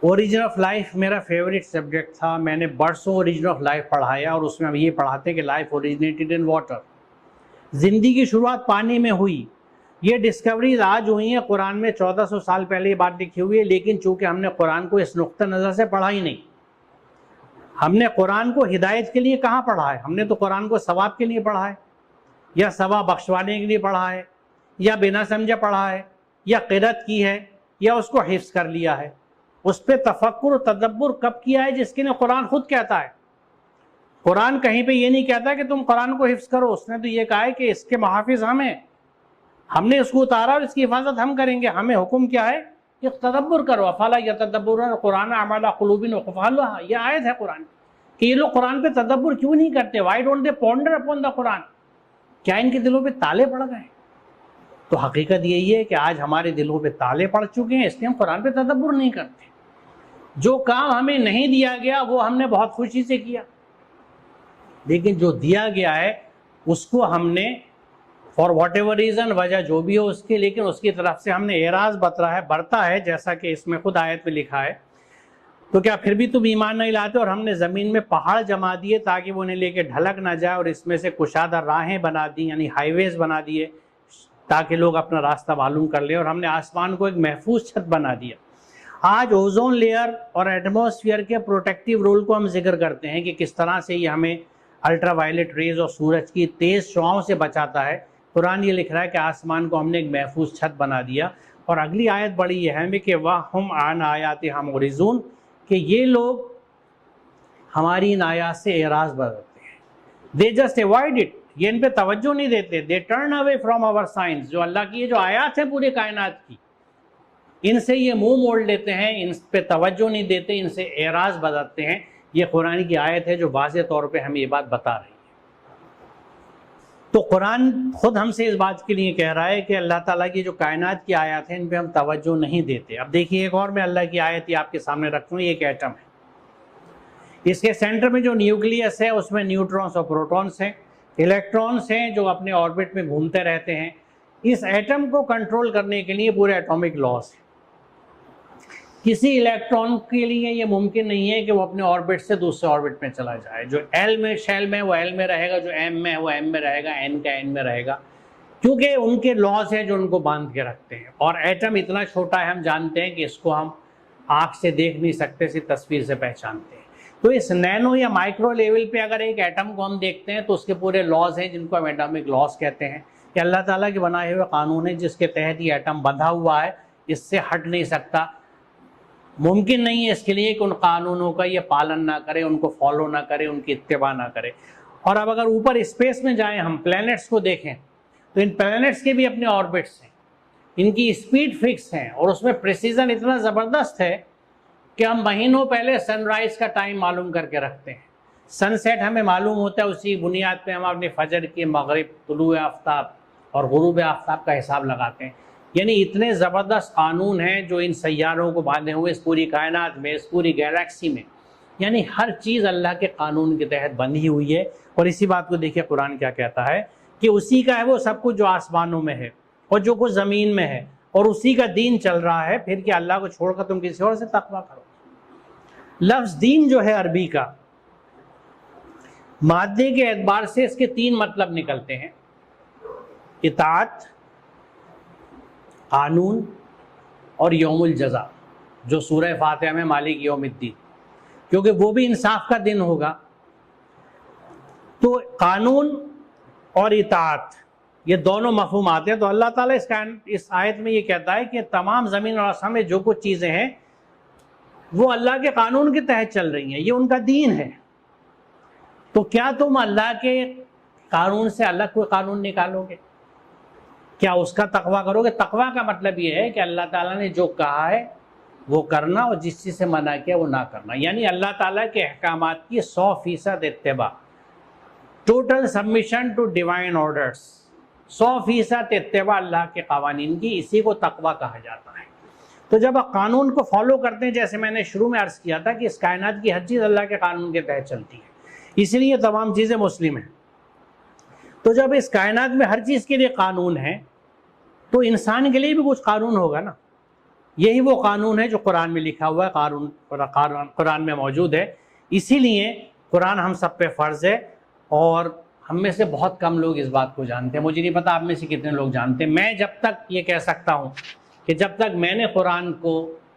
اوریجن آف لائف میرا فیوریٹ سبجیکٹ تھا، میں نے برسوں اوریجن آف لائف پڑھایا، اور اس میں ہم یہ پڑھاتے ہیں کہ لائف اوریجنیٹڈ ان واٹر، زندگی کی شروعات پانی میں ہوئی۔ یہ ڈسکوریز آج ہوئی ہیں، قرآن میں 1400 سال پہلے یہ بات لکھی ہوئی ہے، لیکن چونکہ ہم نے قرآن کو اس نقطہ نظر سے پڑھا ہی نہیں، ہم نے قرآن کو ہدایت کے لیے کہاں پڑھا ہے، ہم نے تو قرآن کو ثواب کے لیے پڑھا ہے، یا ثواب بخشوانے کے لیے پڑھا ہے، یا بنا سمجھے پڑھا ہے، یا قرأت کی ہے، یا اس کو حفظ کر لیا ہے۔ اس پہ تفکر و تدبر کب کیا ہے؟ جس کے لیے قرآن خود کہتا ہے۔ قرآن کہیں پہ یہ نہیں کہتا کہ تم قرآن کو حفظ کرو، اس نے تو یہ کہا ہے کہ اس کے محافظ ہم نے اس کو اتارا اور اس کی حفاظت ہم کریں گے۔ ہمیں حکم کیا ہے کہ تدبر کرو، افلا یتدبرون القرآن ام علی قلوب اقفالها، یہ آیت ہے قرآن کہ یہ لوگ قرآن پہ تدبر کیوں نہیں کرتے؟ Why don't they ponder upon the Quran, کیا ان کے دلوں پہ تالے پڑ گئے؟ تو حقیقت یہی ہے کہ آج ہمارے دلوں پہ تالے پڑ چکے ہیں، اس لیے ہم قرآن پہ تدبر نہیں کرتے۔ جو کام ہمیں نہیں دیا گیا وہ ہم نے بہت خوشی سے کیا، لیکن جو دیا گیا ہے اس کو ہم نے فار واٹ ایور ریزن، وجہ جو بھی ہو اس کی، لیکن اس کی طرف سے ہم نے اعراض برتا ہے، جیسا کہ اس میں خود آیت میں لکھا ہے۔ تو کیا پھر بھی تم ایمان نہیں لاتے؟ اور ہم نے زمین میں پہاڑ جما دیے تاکہ وہ انہیں لے کے ڈھلک نہ جائے، اور اس میں سے کشادہ راہیں بنا دی، یعنی ہائی ویز بنا دیے تاکہ لوگ اپنا راستہ معلوم کر لیں، اور ہم نے آسمان کو ایک محفوظ چھت بنا دیا۔ آج اوزون لیئر اور ایٹماسفیئر کے پروٹیکٹیو رول کو ہم ذکر کرتے ہیں کہ کس طرح سے یہ ہمیں الٹرا وائلٹ ریز اور سورج کی تیز شعاؤں سے بچاتا ہے۔ قرآن یہ لکھ رہا ہے کہ آسمان کو ہم نے ایک محفوظ چھت بنا دیا، اور اگلی آیت بڑی اہم ہے کہ وَهُمْ عَنْ آیَاتِهَا مُعْرِضُونَ، کہ یہ لوگ ہماری ان آیات سے اعراض برتتے ہیں۔ They just avoid it، یہ ان پہ توجہ نہیں دیتے۔ They turn away from our signs، جو اللہ کی یہ جو آیات ہیں پورے کائنات کی، ان سے یہ منہ موڑ لیتے ہیں، ان پہ توجہ نہیں دیتے، ان سے اعراض برتتے ہیں۔ یہ قرآن کی آیت ہے جو واضح طور پہ ہمیں یہ بات بتا رہی ہے۔ تو قرآن خود ہم سے اس بات کے لیے کہہ رہا ہے کہ اللہ تعالیٰ کی جو کائنات کی آیات ہیں ان پہ ہم توجہ نہیں دیتے۔ اب دیکھیے ایک اور میں اللہ کی آیت یہ آپ کے سامنے رکھتا ہوں، یہ ایک ایٹم ہے، اس کے سینٹر میں جو نیوکلیس ہے اس میں نیوٹرونز اور پروٹونز ہیں، الیکٹرونز ہیں جو اپنے آربٹ میں گھومتے رہتے ہیں۔ اس ایٹم کو کنٹرول کرنے کے لیے پورے ایٹامک لاز ہیں۔ کسی الیکٹران کے لیے یہ ممکن نہیں ہے کہ وہ اپنے آربٹ سے دوسرے آربٹ میں چلا جائے، جو ایل میں شیل میں وہ ایل میں رہے گا، جو ایم میں وہ ایم میں رہے گا، این کا این میں رہے گا، کیونکہ ان کے لاز ہیں جو ان کو باندھ کے رکھتے ہیں۔ اور ایٹم اتنا چھوٹا ہے، ہم جانتے ہیں کہ اس کو ہم آنکھ سے دیکھ نہیں سکتے، صرف تصویر سے پہچانتے ہیں۔ تو اس نینو یا مائکرو لیول پہ اگر ایک ایٹم کو ہم دیکھتے ہیں تو اس کے پورے لاز ہیں جن کو ہم ایٹمک لاز کہتے ہیں، کہ اللہ تعالیٰ کے بنائے ہوئے قانون ہے جس کے تحت یہ ایٹم بندھا ہوا ہے، اس سے ہٹ نہیں سکتا۔ ممکن نہیں ہے اس کے لیے کہ ان قانونوں کا یہ پالن نہ کرے، ان کو فالو نہ کرے، ان کی اتباع نہ کرے۔ اور اب اگر اوپر اسپیس میں جائیں، ہم پلینٹس کو دیکھیں تو ان پلینٹس کے بھی اپنے آربٹس ہیں، ان کی اسپیڈ فکس ہیں، اور اس میں پریسیزن اتنا زبردست ہے کہ ہم مہینوں پہلے سن رائز کا ٹائم معلوم کر کے رکھتے ہیں، سن سیٹ ہمیں معلوم ہوتا ہے، اسی بنیاد پہ ہم اپنے فجر کی، مغرب، طلوع آفتاب اور غروب آفتاب کا حساب لگاتے ہیں۔ یعنی اتنے زبردست قانون ہیں جو ان سیاروں کو باندھے ہوئے اس پوری کائنات میں، اس پوری گیلیکسی میں، یعنی ہر چیز اللہ کے قانون کے تحت بندھی ہوئی ہے، اور اسی بات کو دیکھیے قرآن کیا کہتا ہے کہ اسی کا ہے وہ سب کچھ جو آسمانوں میں ہے اور جو کچھ زمین میں ہے، اور اسی کا دین چل رہا ہے، پھر کہ اللہ کو چھوڑ کر تم کسی اور سے تقویٰ کرو۔ لفظ دین جو ہے عربی کا، مادے کے اعتبار سے اس کے 3 مطلب نکلتے ہیں: اطاعت، قانون اور یوم الجزا، جو سورہ فاتحہ میں مالک یوم الدین، کیونکہ وہ بھی انصاف کا دن ہوگا۔ تو قانون اور اطاعت یہ دونوں مفہومات ہیں۔ تو اللہ تعالیٰ اس آیت میں یہ کہتا ہے کہ تمام زمین اور آسمان میں جو کچھ چیزیں ہیں وہ اللہ کے قانون کے تحت چل رہی ہیں، یہ ان کا دین ہے۔ تو کیا تم اللہ کے قانون سے الگ کوئی قانون نکالو گے؟ کیا اس کا تقویٰ کرو گے؟ تقویٰ کا مطلب یہ ہے کہ اللہ تعالیٰ نے جو کہا ہے وہ کرنا، اور جس چیز سے منع کیا وہ نہ کرنا، یعنی اللہ تعالیٰ کے احکامات کی 100% اتباع، total submission to divine orders, 100% اتباع اللہ کے قوانین کی، اسی کو تقویٰ کہا جاتا ہے۔ تو جب آپ قانون کو فالو کرتے ہیں، جیسے میں نے شروع میں عرض کیا تھا کہ اس کائنات کی ہر چیز اللہ کے قانون کے تحت چلتی ہے، اس لیے تمام چیزیں مسلم ہیں۔ تو جب اس کائنات میں ہر چیز کے لیے قانون ہے تو انسان کے لیے بھی کچھ قانون ہوگا نا۔ یہی وہ قانون ہے جو قرآن میں لکھا ہوا ہے، قرآن میں موجود ہے۔ اسی لیے قرآن ہم سب پہ فرض ہے، اور ہم میں سے بہت کم لوگ اس بات کو جانتے ہیں۔ مجھے نہیں پتا آپ میں سے کتنے لوگ جانتے ہیں۔ میں جب تک یہ کہہ سکتا ہوں کہ جب تک میں نے قرآن کو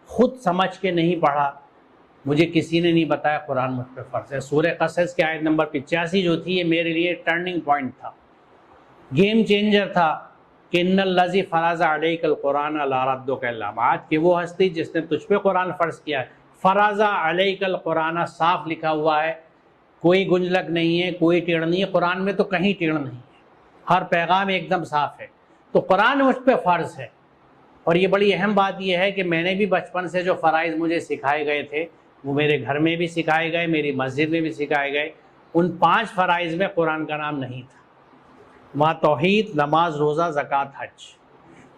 خود سمجھ کے نہیں پڑھا، مجھے کسی نے نہیں بتایا قرآن مجھ پہ فرض ہے۔ سورہ قصص کی آیت نمبر 85 جو تھی، یہ میرے لیے ٹرننگ پوائنٹ تھا، گیم چینجر تھا کہ ان الذی فرض علیک القرآن لا ردک الا بعد، کہ وہ ہستی جس نے تجھ پہ قرآن فرض کیا ہے، فرض علیک القرآن صاف لکھا ہوا ہے، کوئی گنجلک نہیں ہے، کوئی ٹیڑھ نہیں ہے، قرآن میں تو کہیں ٹیڑھ نہیں ہے، ہر پیغام ایک دم صاف ہے۔ تو قرآن مجھ پہ فرض ہے، اور یہ بڑی اہم بات یہ ہے کہ میں نے بھی بچپن سے جو فرائض مجھے سکھائے گئے تھے وہ میرے گھر میں بھی سکھائے گئے، میری مسجد میں بھی سکھائے گئے۔ ان 5 فرائض میں قرآن کا نام نہیں تھا۔ وہاں توحید، نماز، روزہ، زکوٰۃ، حج۔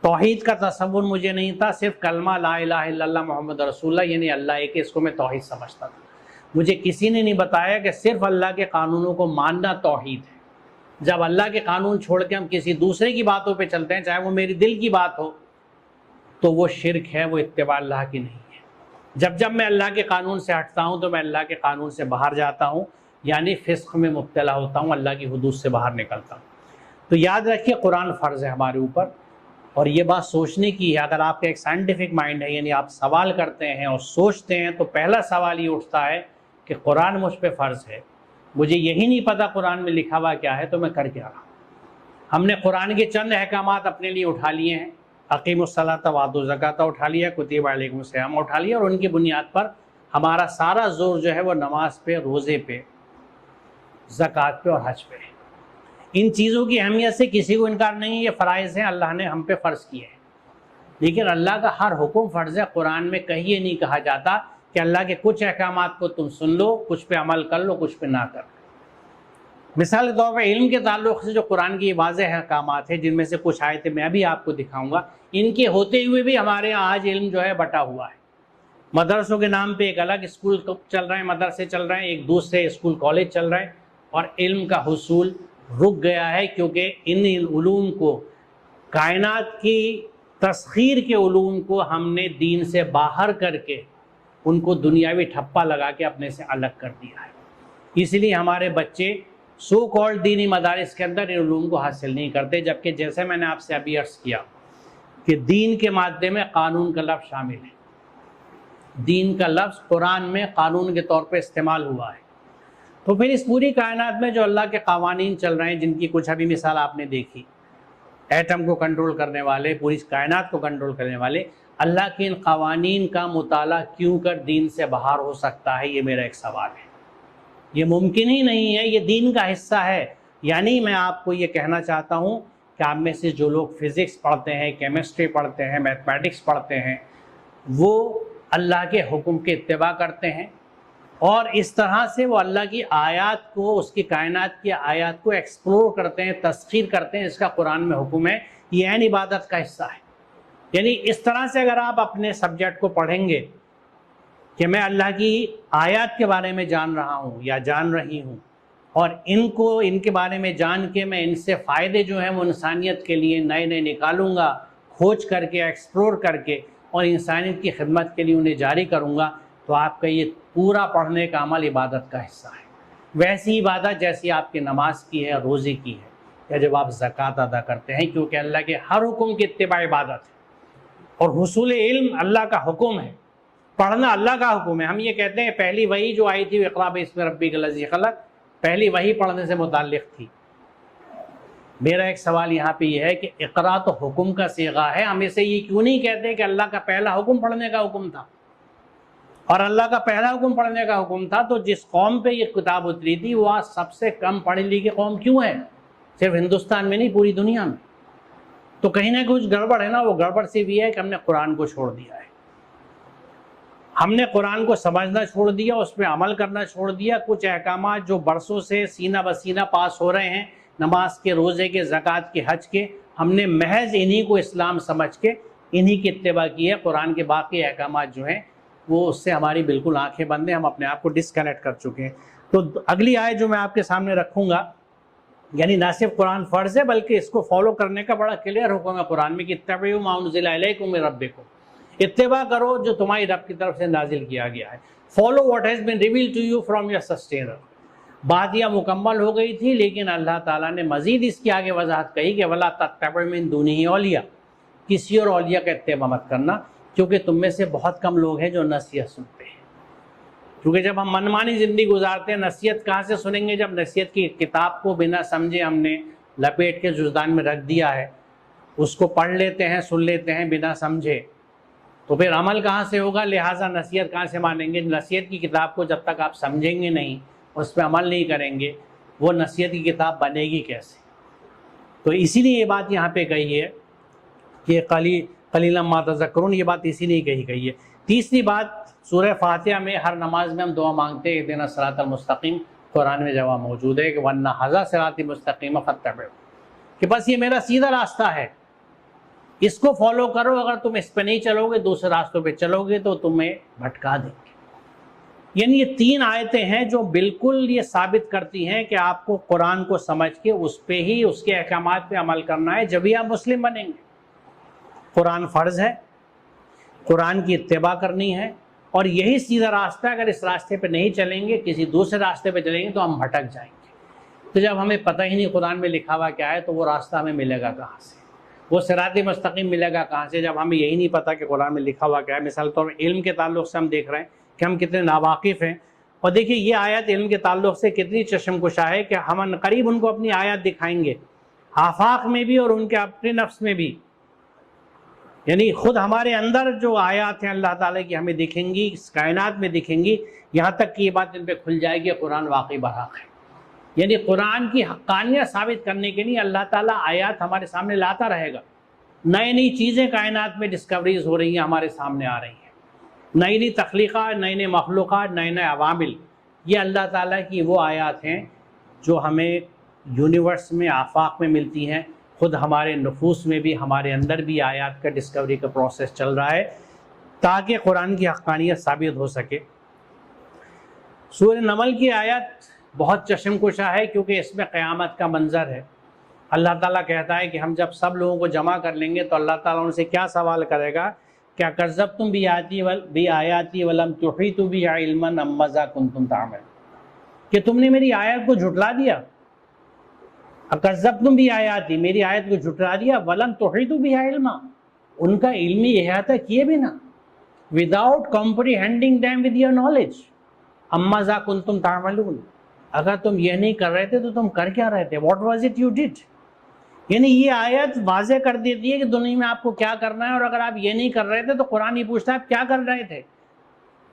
توحید کا تصور مجھے نہیں تھا، صرف کلمہ لا الہ الا اللہ محمد رسول اللہ، یعنی اللہ ایک ہے، اس کو میں توحید سمجھتا تھا۔ مجھے کسی نے نہیں بتایا کہ صرف اللہ کے قانونوں کو ماننا توحید ہے۔ جب اللہ کے قانون چھوڑ کے ہم کسی دوسرے کی باتوں پہ چلتے ہیں، چاہے وہ میری دل کی بات ہو، تو وہ شرک ہے، وہ اتباع اللہ کی نہیں ہے۔ جب میں اللہ کے قانون سے ہٹتا ہوں تو میں اللہ کے قانون سے باہر جاتا ہوں، یعنی فسق میں مبتلا ہوتا ہوں، اللہ کی حدود سے باہر نکلتا ہوں۔ تو یاد رکھیے قرآن فرض ہے ہمارے اوپر، اور یہ بات سوچنے کی ہے۔ اگر آپ کا ایک سائنٹیفک مائنڈ ہے، یعنی آپ سوال کرتے ہیں اور سوچتے ہیں، تو پہلا سوال یہ اٹھتا ہے کہ قرآن مجھ پہ فرض ہے، مجھے یہی نہیں پتا قرآن میں لکھا ہوا کیا ہے، تو میں کر کیا رہا ہوں؟ ہم نے قرآن کے چند احکامات اپنے لیے اٹھا لیے ہیں، اقیم الصلاۃ وآتوا الزکاۃ اٹھا لیا، کتب علیکم الصیام اٹھا لیا، اور ان کی بنیاد پر ہمارا سارا زور جو ہے وہ نماز پہ، روزے پہ، زکوٰۃ پہ اور حج پہ ہے۔ ان چیزوں کی اہمیت سے کسی کو انکار نہیں ہے، یہ فرائض ہیں، اللہ نے ہم پہ فرض کیے ہیں۔ لیکن اللہ کا ہر حکم فرض ہے۔ قرآن میں کہیں یہ نہیں کہا جاتا کہ اللہ کے کچھ احکامات کو تم سن لو، کچھ پہ عمل کر لو، کچھ پہ نہ کر لو۔ مثال کے طور پر علم کے تعلق سے جو قرآن کی واضح احکامات ہیں، جن میں سے کچھ آیتیں میں بھی آپ کو دکھاؤں گا، ان کے ہوتے ہوئے بھی ہمارے یہاں آج علم جو ہے بٹا ہوا ہے۔ مدرسوں کے نام پہ ایک الگ اسکول چل رہے ہیں، مدرسے چل رہے ہیں، ایک دوسرے اسکول کالج چل رہے ہیں، اور علم کا حصول رک گیا ہے، کیونکہ ان علوم کو، کائنات کی تسخیر کے علوم کو ہم نے دین سے باہر کر کے ان کو دنیاوی ٹھپا لگا کے اپنے سے الگ کر دیا ہے۔ اس لیے ہمارے بچے سو کالڈ دینی مدارس کے اندر ان علوم کو حاصل نہیں کرتے، جبکہ جیسے میں نے آپ سے ابھی عرض کیا کہ دین کے مادے میں قانون کا لفظ شامل ہے۔ دین کا لفظ قرآن میں قانون کے طور پہ استعمال ہوا ہے۔ تو پھر اس پوری کائنات میں جو اللہ کے قوانین چل رہے ہیں، جن کی کچھ ابھی مثال آپ نے دیکھی، ایٹم کو کنٹرول کرنے والے، پوری کائنات کو کنٹرول کرنے والے، اللہ کے ان قوانین کا مطالعہ کیوں کر دین سے باہر ہو سکتا ہے؟ یہ میرا ایک سوال ہے۔ یہ ممکن ہی نہیں ہے، یہ دین کا حصہ ہے۔ یعنی میں آپ کو یہ کہنا چاہتا ہوں کہ آپ میں سے جو لوگ فزکس پڑھتے ہیں، کیمسٹری پڑھتے ہیں، میتھمیٹکس پڑھتے ہیں، وہ اللہ کے حکم کی اتباع کرتے ہیں، اور اس طرح سے وہ اللہ کی آیات کو، اس کی کائنات کی آیات کو ایکسپلور کرتے ہیں، تسخیر کرتے ہیں، اس کا قرآن میں حکم ہے، یہ عین عبادت کا حصہ ہے۔ یعنی اس طرح سے اگر آپ اپنے سبجیکٹ کو پڑھیں گے کہ میں اللہ کی آیات کے بارے میں جان رہا ہوں یا جان رہی ہوں، اور ان کے بارے میں جان کے میں ان سے فائدے جو ہیں وہ انسانیت کے لیے نئے نئے نکالوں گا، کھوج کر کے، ایکسپلور کر کے، اور انسانیت کی خدمت کے لیے انہیں جاری کروں گا، تو آپ کا یہ پورا پڑھنے کا عمل عبادت کا حصہ ہے۔ ویسی عبادت جیسی آپ کی نماز کی ہے، روزے کی ہے، یا جب آپ زکوٰۃ ادا کرتے ہیں، کیونکہ اللہ کے ہر حکم کی اتباع عبادت ہے، اور حصول علم اللہ کا حکم ہے، پڑھنا اللہ کا حکم ہے۔ ہم یہ کہتے ہیں پہلی وحی جو آئی تھی اقرأ باسم ربک الذی خلق، پہلی وحی پڑھنے سے متعلق تھی۔ میرا ایک سوال یہاں پہ یہ ہے کہ اقرا تو حکم کا صیغہ ہے، ہم اسے یہ کیوں نہیں کہتے کہ اللہ کا پہلا حکم پڑھنے کا حکم تھا؟ اور اللہ کا پہلا حکم پڑھنے کا حکم تھا تو جس قوم پہ یہ کتاب اتری تھی وہ آج سب سے کم پڑھی لکھی قوم کیوں ہے؟ صرف ہندوستان میں نہیں، پوری دنیا میں۔ تو کہیں نہ کچھ گڑبڑ ہے نا، وہ گڑبڑ صرف یہ ہے کہ ہم نے قرآن کو چھوڑ دیا ہے، ہم نے قرآن کو سمجھنا چھوڑ دیا، اس پہ عمل کرنا چھوڑ دیا۔ کچھ احکامات جو برسوں سے سینہ بسینہ پاس ہو رہے ہیں، نماز کے، روزے کے، زکوٰۃ کے، حج کے، ہم نے محض انہی کو اسلام سمجھ کے انہی کی اتباع کی ہے۔ قرآن کے باقی احکامات جو ہیں وہ اس سے ہماری بالکل آنکھیں بند ہیں، ہم اپنے آپ کو ڈسکنیکٹ کر چکے ہیں۔ تو اگلی آیت جو میں آپ کے سامنے رکھوں گا، یعنی نہ صرف قرآن فرض ہے بلکہ اس کو فالو کرنے کا بڑا کلیئر حکم ہے قرآن میں کہ اتبعوا ما انزل الیکم من ربکم، اتباع کرو جو تمہاری رب کی طرف سے نازل کیا گیا ہے۔ Follow what has been revealed to you from your sustainer. بات یہ مکمل ہو گئی تھی، لیکن اللہ تعالیٰ نے مزید اس کی آگے وضاحت کہی کہ وَلَا تَتَّبِعْ مِن دُونِهِ اولیاء، کسی اور اولیاء کا اتباع مت کرنا، کیونکہ تم میں سے بہت کم لوگ ہیں جو نصیحت سنتے ہیں۔ کیونکہ جب ہم منمانی زندگی گزارتے ہیں، نصیحت کہاں سے سنیں گے؟ جب نصیحت کی کتاب کو بنا سمجھے ہم نے لپیٹ کے جزدان میں رکھ دیا ہے، اس کو پڑھ لیتے ہیں، سن لیتے ہیں بنا سمجھے، تو پھر عمل کہاں سے ہوگا؟ لہٰذا نصیحت کہاں سے مانیں گے؟ نصیحت کی کتاب کو جب تک آپ سمجھیں گے نہیں، اس پہ عمل نہیں کریں گے، وہ نصیحت کی کتاب بنے گی کیسے؟ تو اسی لیے یہ بات یہاں پہ کہی ہے کہ قلیلا ما تذکرون، یہ بات اسی لیے کہی ہے۔ تیسری بات، سورہ فاتحہ میں ہر نماز میں ہم دعا مانگتے ہیں اہدنا الصراط المستقیم، قرآن میں جواب موجود ہے کہ وَأَنَّ هَذَا صِرَاطِي مُسْتَقِيمًا فَاتَّبِعُوهُ، کہ بس یہ میرا سیدھا راستہ ہے، اس کو فالو کرو۔ اگر تم اس پہ نہیں چلو گے، دوسرے راستوں پہ چلو گے تو تمہیں بھٹکا دیں گے۔ یعنی یہ تین آیتیں ہیں جو بالکل یہ ثابت کرتی ہیں کہ آپ کو قرآن کو سمجھ کے اس پہ ہی، اس کے احکامات پہ عمل کرنا ہے، جبھی آپ مسلم بنیں گے۔ قرآن فرض ہے، قرآن کی اتباع کرنی ہے، اور یہی سیدھا راستہ ہے۔ اگر اس راستے پہ نہیں چلیں گے، کسی دوسرے راستے پہ چلیں گے تو ہم بھٹک جائیں گے۔ تو جب ہمیں پتہ ہی نہیں قرآن میں لکھا ہوا کیا ہے، تو وہ راستہ ہمیں ملے گا کہاں سے؟ وہ صراط مستقیم ملے گا کہاں سے جب ہمیں یہی نہیں پتہ کہ قرآن میں لکھا ہوا کیا ہے؟ مثال طور پر علم کے تعلق سے ہم دیکھ رہے ہیں کہ ہم کتنے ناواقف ہیں، اور دیکھیے یہ آیت علم کے تعلق سے کتنی چشم کشا ہے کہ ہم عنقریب ان کو اپنی آیات دکھائیں گے، آفاق میں بھی اور ان کے اپنے نفس میں بھی۔ یعنی خود ہمارے اندر جو آیات ہیں اللہ تعالیٰ کی ہمیں دکھیں گی، اس کائنات میں دکھیں گی، یہاں تک کہ یہ بات ان پہ کھل جائے گی قرآن واقعی برحق ہے۔ یعنی قرآن کی حقانیت ثابت کرنے کے لیے اللہ تعالیٰ آیات ہمارے سامنے لاتا رہے گا۔ نئی نئی چیزیں کائنات میں ڈسکوریز ہو رہی ہیں، ہمارے سامنے آ رہی ہیں، نئی نئی تخلیقات، نئے نئے مخلوقات، نئے نئے عوامل۔ یہ اللہ تعالیٰ کی وہ آیات ہیں جو ہمیں یونیورس میں، آفاق میں ملتی ہیں، خود ہمارے نفوس میں بھی، ہمارے اندر بھی آیات کا ڈسکوری کا پروسیس چل رہا ہے تاکہ قرآن کی حقانیت ثابت ہو سکے۔ سورہ نمل کی آیت بہت چشم کشا ہے کیونکہ اس میں قیامت کا منظر ہے۔ اللہ تعالیٰ کہتا ہے کہ ہم جب سب لوگوں کو جمع کر لیں گے تو اللہ تعالیٰ ان سے کیا سوال کرے گا؟ کیا کذبتم بآیاتی ولم تحیطوا بها علما ام ماذا کنتم تعملون، کہ تم نے میری آیت کو جھٹلا دیا، کذبتم بآیاتی، میری آیت کو جھٹلا دیا، ولم تحیطوا بها علما، ان کا علمی احاطہ کیے بنا، without comprehending them with your knowledge، ام ماذا کنتم تعملون، اگر تم یہ نہیں کر رہے تھے تو تم کر کیا رہے تھے؟ what was it you did؟ یعنی یہ آیت واضح کر دیتی ہے کہ دنیا میں آپ کو کیا کرنا ہے، اور اگر آپ یہ نہیں کر رہے تھے تو قرآن یہ پوچھتا ہے آپ کیا کر رہے تھے۔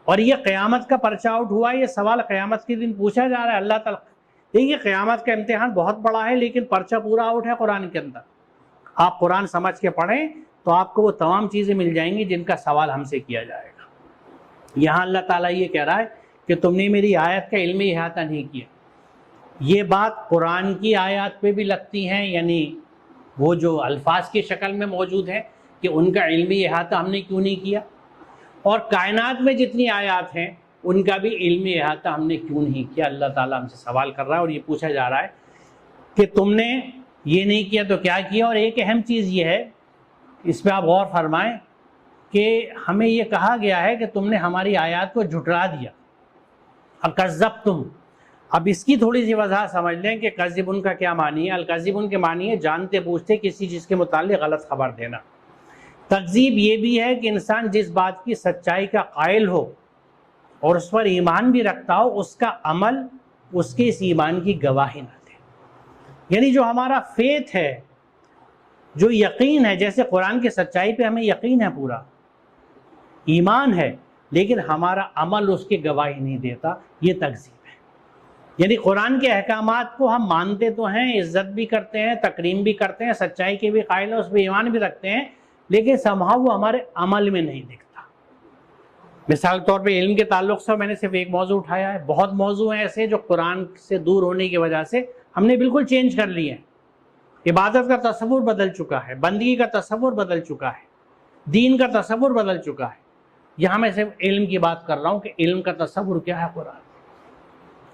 اور یہ قیامت کا پرچہ آؤٹ ہوا ہے، یہ سوال قیامت کے دن پوچھا جا رہا ہے اللہ تعالیٰ۔ دیکھیے قیامت کا امتحان بہت بڑا ہے، لیکن پرچہ پورا آؤٹ ہے قرآن کے اندر۔ آپ قرآن سمجھ کے پڑھیں تو آپ کو وہ تمام چیزیں مل جائیں گی جن کا سوال ہم سے کیا جائے گا۔ یہاں اللہ تعالیٰ یہ کہہ رہا ہے کہ تم نے میری آیت کا علمی احاطہ نہیں کیا۔ یہ بات قرآن کی آیات پہ بھی لگتی ہیں، یعنی وہ جو الفاظ کی شکل میں موجود ہیں کہ ان کا علمی احاطہ ہم نے کیوں نہیں کیا، اور کائنات میں جتنی آیات ہیں ان کا بھی علمی احاطہ ہم نے کیوں نہیں کیا؟ اللہ تعالیٰ ہم سے سوال کر رہا ہے اور یہ پوچھا جا رہا ہے کہ تم نے یہ نہیں کیا تو کیا کیا؟ اور ایک اہم چیز یہ ہے، اس پہ آپ غور فرمائیں کہ ہمیں یہ کہا گیا ہے کہ تم نے ہماری آیات کو جھٹلا دیا، اکذبتم۔ اب اس کی تھوڑی سی وضاحت سمجھ لیں کہ کذبن کا کیا معنی ہے۔ الکذبن کے معنی ہے جانتے بوجھتے کسی چیز کے متعلق غلط خبر دینا۔ تکذیب یہ بھی ہے کہ انسان جس بات کی سچائی کا قائل ہو اور اس پر ایمان بھی رکھتا ہو، اس کا عمل اس کے اس ایمان کی گواہی نہ دے۔ یعنی جو ہمارا فیتھ ہے، جو یقین ہے، جیسے قرآن کی سچائی پہ ہمیں یقین ہے، پورا ایمان ہے، لیکن ہمارا عمل اس کی گواہی نہیں دیتا، یہ تکذیب ہے۔ یعنی قرآن کے احکامات کو ہم مانتے تو ہیں، عزت بھی کرتے ہیں، تکریم بھی کرتے ہیں، سچائی کے بھی قائل ہیں، اس پہ ایمان بھی رکھتے ہیں، لیکن somehow وہ ہمارے عمل میں نہیں دکھتا۔ مثال کے طور پہ علم کے تعلق سے میں نے صرف ایک موضوع اٹھایا ہے، بہت موضوع ہیں ایسے جو قرآن سے دور ہونے کی وجہ سے ہم نے بالکل چینج کر لیے ہیں۔ عبادت کا تصور بدل چکا ہے، بندگی کا تصور بدل چکا ہے، دین کا تصور بدل چکا ہے۔ یہاں میں صرف علم کی بات کر رہا ہوں کہ علم کا تصور کیا ہے قرآن۔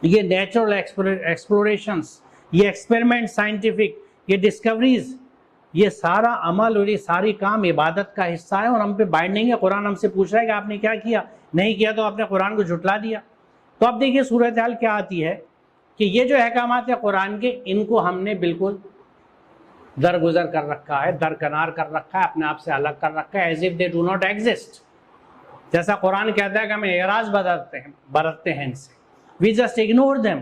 یہ نیچرل ایکسپلوریشنز، یہ ایکسپیریمنٹ سائنٹیفک، یہ ڈسکوریز، یہ سارا عمل اور یہ ساری کام عبادت کا حصہ ہے اور ہم پہ بائنڈنگ ہے۔ قرآن ہم سے پوچھ رہا ہے کہ آپ نے کیا کیا؟ نہیں کیا تو آپ نے قرآن کو جھٹلا دیا۔ تو اب دیکھیے صورتحال کیا آتی ہے کہ یہ جو احکامات ہیں قرآن کے، ان کو ہم نے بالکل درگزر کر رکھا ہے، درکنار کر رکھا ہے، اپنے آپ سے الگ کر رکھا ہے، as if they do not exist۔ جیسا قرآن کہتا ہے کہ ہم اعراض برتتے ہیں ان سے، we just ignore them،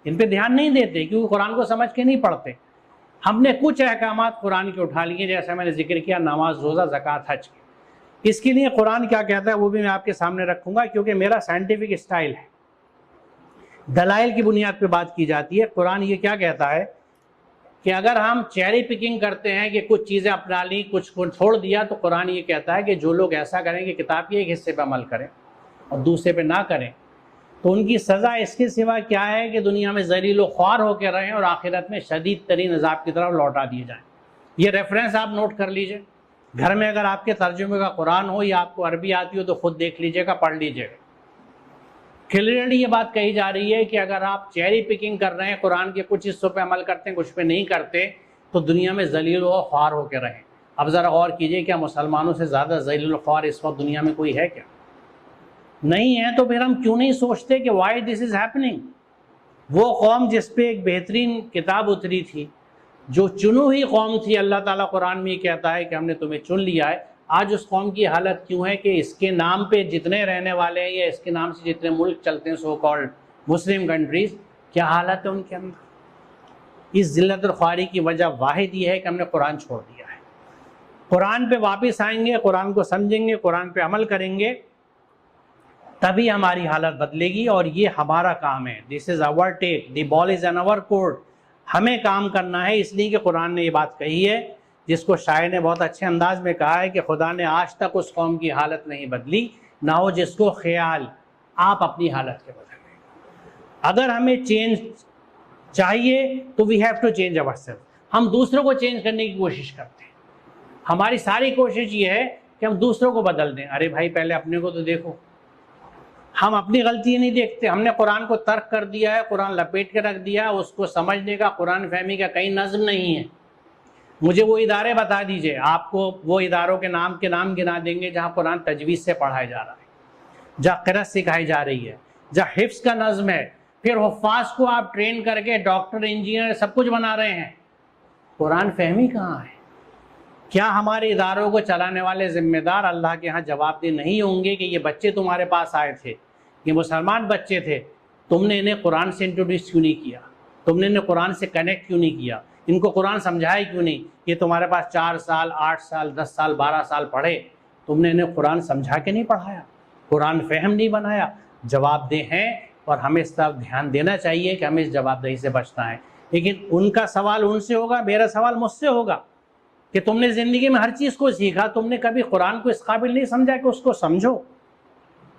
ان پہ دھیان نہیں دیتے کیونکہ قرآن کو سمجھ کے نہیں پڑھتے۔ ہم نے کچھ احکامات قرآن کے اٹھا لیے، جیسا میں نے ذکر کیا نماز، روزہ، زکوٰۃ، حج کے۔ اس کے لیے قرآن کیا کہتا ہے وہ بھی میں آپ کے سامنے رکھوں گا، کیونکہ میرا سائنٹیفک اسٹائل ہے، دلائل کی بنیاد پہ بات کی جاتی ہے۔ قرآن یہ کیا کہتا ہے کہ اگر ہم چیری پکنگ کرتے ہیں کہ کچھ چیزیں اپنا لی، کچھ کو چھوڑ دیا، تو قرآن یہ کہتا ہے کہ جو لوگ ایسا کریں کہ کتاب کے ایک حصے پہ عمل کریں اور دوسرے پہ نہ کریں، تو ان کی سزا اس کے سوا کیا ہے کہ دنیا میں ذلیل و خوار ہو کے رہیں اور آخرت میں شدید ترین عذاب کی طرف لوٹا دیے جائیں۔ یہ ریفرنس آپ نوٹ کر لیجئے، گھر میں اگر آپ کے ترجمے کا قرآن ہو یا آپ کو عربی آتی ہو تو خود دیکھ لیجئے گا، پڑھ لیجئے گا۔ کلیئرلی یہ بات کہی جا رہی ہے کہ اگر آپ چیری پکنگ کر رہے ہیں، قرآن کے کچھ حصوں پہ عمل کرتے ہیں، کچھ پہ نہیں کرتے، تو دنیا میں ذلیل و خوار ہو کے رہیں۔ اب ذرا غور کیجئے، کیا مسلمانوں سے زیادہ ذلیل و خوار اس وقت دنیا میں کوئی ہے کیا؟ نہیں ہے۔ تو پھر ہم کیوں نہیں سوچتے کہ وائی دس از ہیپننگ؟ وہ قوم جس پہ ایک بہترین کتاب اتری تھی، جو چنو ہوئی قوم تھی، اللہ تعالیٰ قرآن میں یہ کہتا ہے کہ ہم نے تمہیں چن لیا ہے، آج اس قوم کی حالت کیوں ہے کہ اس کے نام پہ جتنے رہنے والے ہیں یا اس کے نام سے جتنے ملک چلتے ہیں، سو کالڈ مسلم کنٹریز، کیا حالت ہے ان کے اندر؟ اس ذلت اور خواری کی وجہ واحد یہ ہے کہ ہم نے قرآن چھوڑ دیا ہے۔ قرآن پہ واپس آئیں گے، قرآن کو سمجھیں گے، قرآن پہ عمل کریں گے، تبھی ہماری حالت بدلے گی، اور یہ ہمارا کام ہے۔ دس از our take, the ball is in our court۔ ہمیں کام کرنا ہے، اس لیے کہ قرآن نے یہ بات کہی ہے، جس کو شاعر نے بہت اچھے انداز میں کہا ہے کہ خدا نے آج تک اس قوم کی حالت نہیں بدلی، نہ ہو جس کو خیال آپ اپنی حالت کے بدلیں۔ اگر ہمیں چینج چاہیے تو we have to change ourselves۔ ہم دوسروں کو چینج کرنے کی کوشش کرتے ہیں، ہماری ساری کوشش یہ ہے کہ ہم دوسروں کو بدل دیں۔ ارے بھائی پہلے اپنے کو تو دیکھو۔ ہم اپنی غلطی نہیں دیکھتے، ہم نے قرآن کو ترک کر دیا ہے، قرآن لپیٹ کے رکھ دیا، اس کو سمجھنے کا، قرآن فہمی کا کہیں نظم نہیں ہے۔ مجھے وہ ادارے بتا دیجئے، آپ کو وہ اداروں کے نام گنا دیں گے جہاں قرآن تجوید سے پڑھایا جا رہا ہے، جہاں قرأت سکھائی جا رہی ہے، جہاں حفظ کا نظم ہے، پھر حفاظ کو آپ ٹرین کر کے ڈاکٹر، انجینئر سب کچھ بنا رہے ہیں۔ قرآن فہمی کہاں ہے؟ کیا ہمارے اداروں کو چلانے والے ذمہ دار اللہ کے ہاں جواب دہ نہیں ہوں گے کہ یہ بچے تمہارے پاس آئے تھے، یہ مسلمان بچے تھے، تم نے انہیں قرآن سے انٹروڈیوس کیوں نہیں کیا؟ تم نے انہیں قرآن سے کنیکٹ کیوں نہیں کیا؟ ان کو قرآن سمجھائے کیوں نہیں؟ یہ تمہارے پاس 4 سال، 8 سال، 10 سال، 12 سال پڑھے، تم نے انہیں قرآن سمجھا کے نہیں پڑھایا، قرآن فہم نہیں بنایا۔ جواب دہ ہیں، اور ہمیں اس طرف دھیان دینا چاہیے کہ ہمیں اس جواب دہی سے بچنا ہے۔ لیکن ان کا سوال ان سے ہوگا، میرا سوال مجھ سے ہوگا کہ تم نے زندگی میں ہر چیز کو سیکھا، تم نے کبھی قرآن کو اس قابل نہیں سمجھا کہ اس کو سمجھو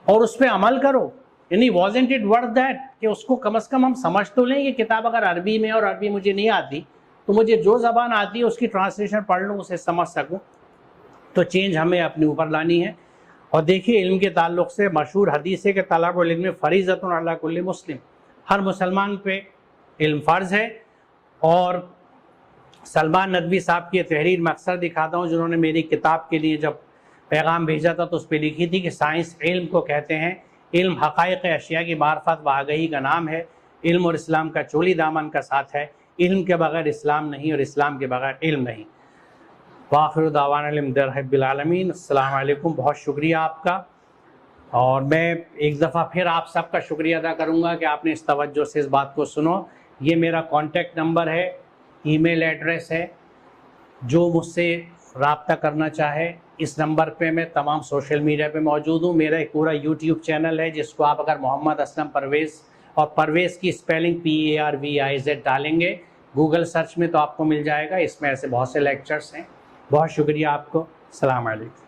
اور اس پہ عمل کرو؟ یعنی wasn't it worth that کہ اس کو کم از کم ہم سمجھ تو لیں۔ یہ کتاب اگر عربی میں، اور عربی مجھے نہیں آتی، تو مجھے جو زبان آتی ہے اس کی ٹرانسلیشن پڑھ لوں، اسے سمجھ سکوں۔ تو چینج ہمیں اپنے اوپر لانی ہے۔ اور دیکھیے علم کے تعلق سے مشہور حدیث ہے کہ طلب العلم فریضۃ علی کل مسلم، ہر مسلمان پہ علم فرض ہے. اور سلمان ندوی صاحب کی تحریر میں اکثر دکھاتا ہوں، جنہوں نے میری کتاب کے لیے جب پیغام بھیجا تھا تو اس پہ لکھی تھی کہ سائنس علم کو کہتے ہیں، علم حقائق اشیاء کی معرفت و آگہی کا نام ہے، علم اور اسلام کا چولی دامن کا ساتھ ہے، علم کے بغیر اسلام نہیں اور اسلام کے بغیر علم نہیں. وآخر دعوانا الحمد للہ رب العالمین. السلام علیکم. بہت شکریہ آپ کا، اور میں ایک دفعہ پھر آپ سب کا شکریہ ادا کروں گا کہ آپ نے اس توجہ سے اس بات کو سنو. یہ میرا کانٹیکٹ نمبر ہے، ای میل ایڈریس ہے، جو مجھ سے رابطہ کرنا چاہے اس نمبر پہ. میں تمام سوشل میڈیا پہ موجود ہوں. میرا ایک پورا یوٹیوب چینل ہے جس کو آپ اگر محمد اسلم پرویز اور پرویز کی اسپیلنگ PARVIZ ڈالیں گے گوگل سرچ میں تو آپ کو مل جائے گا. اس میں ایسے بہت سے لیکچرز ہیں. بہت شکریہ آپ کو. السلام علیکم.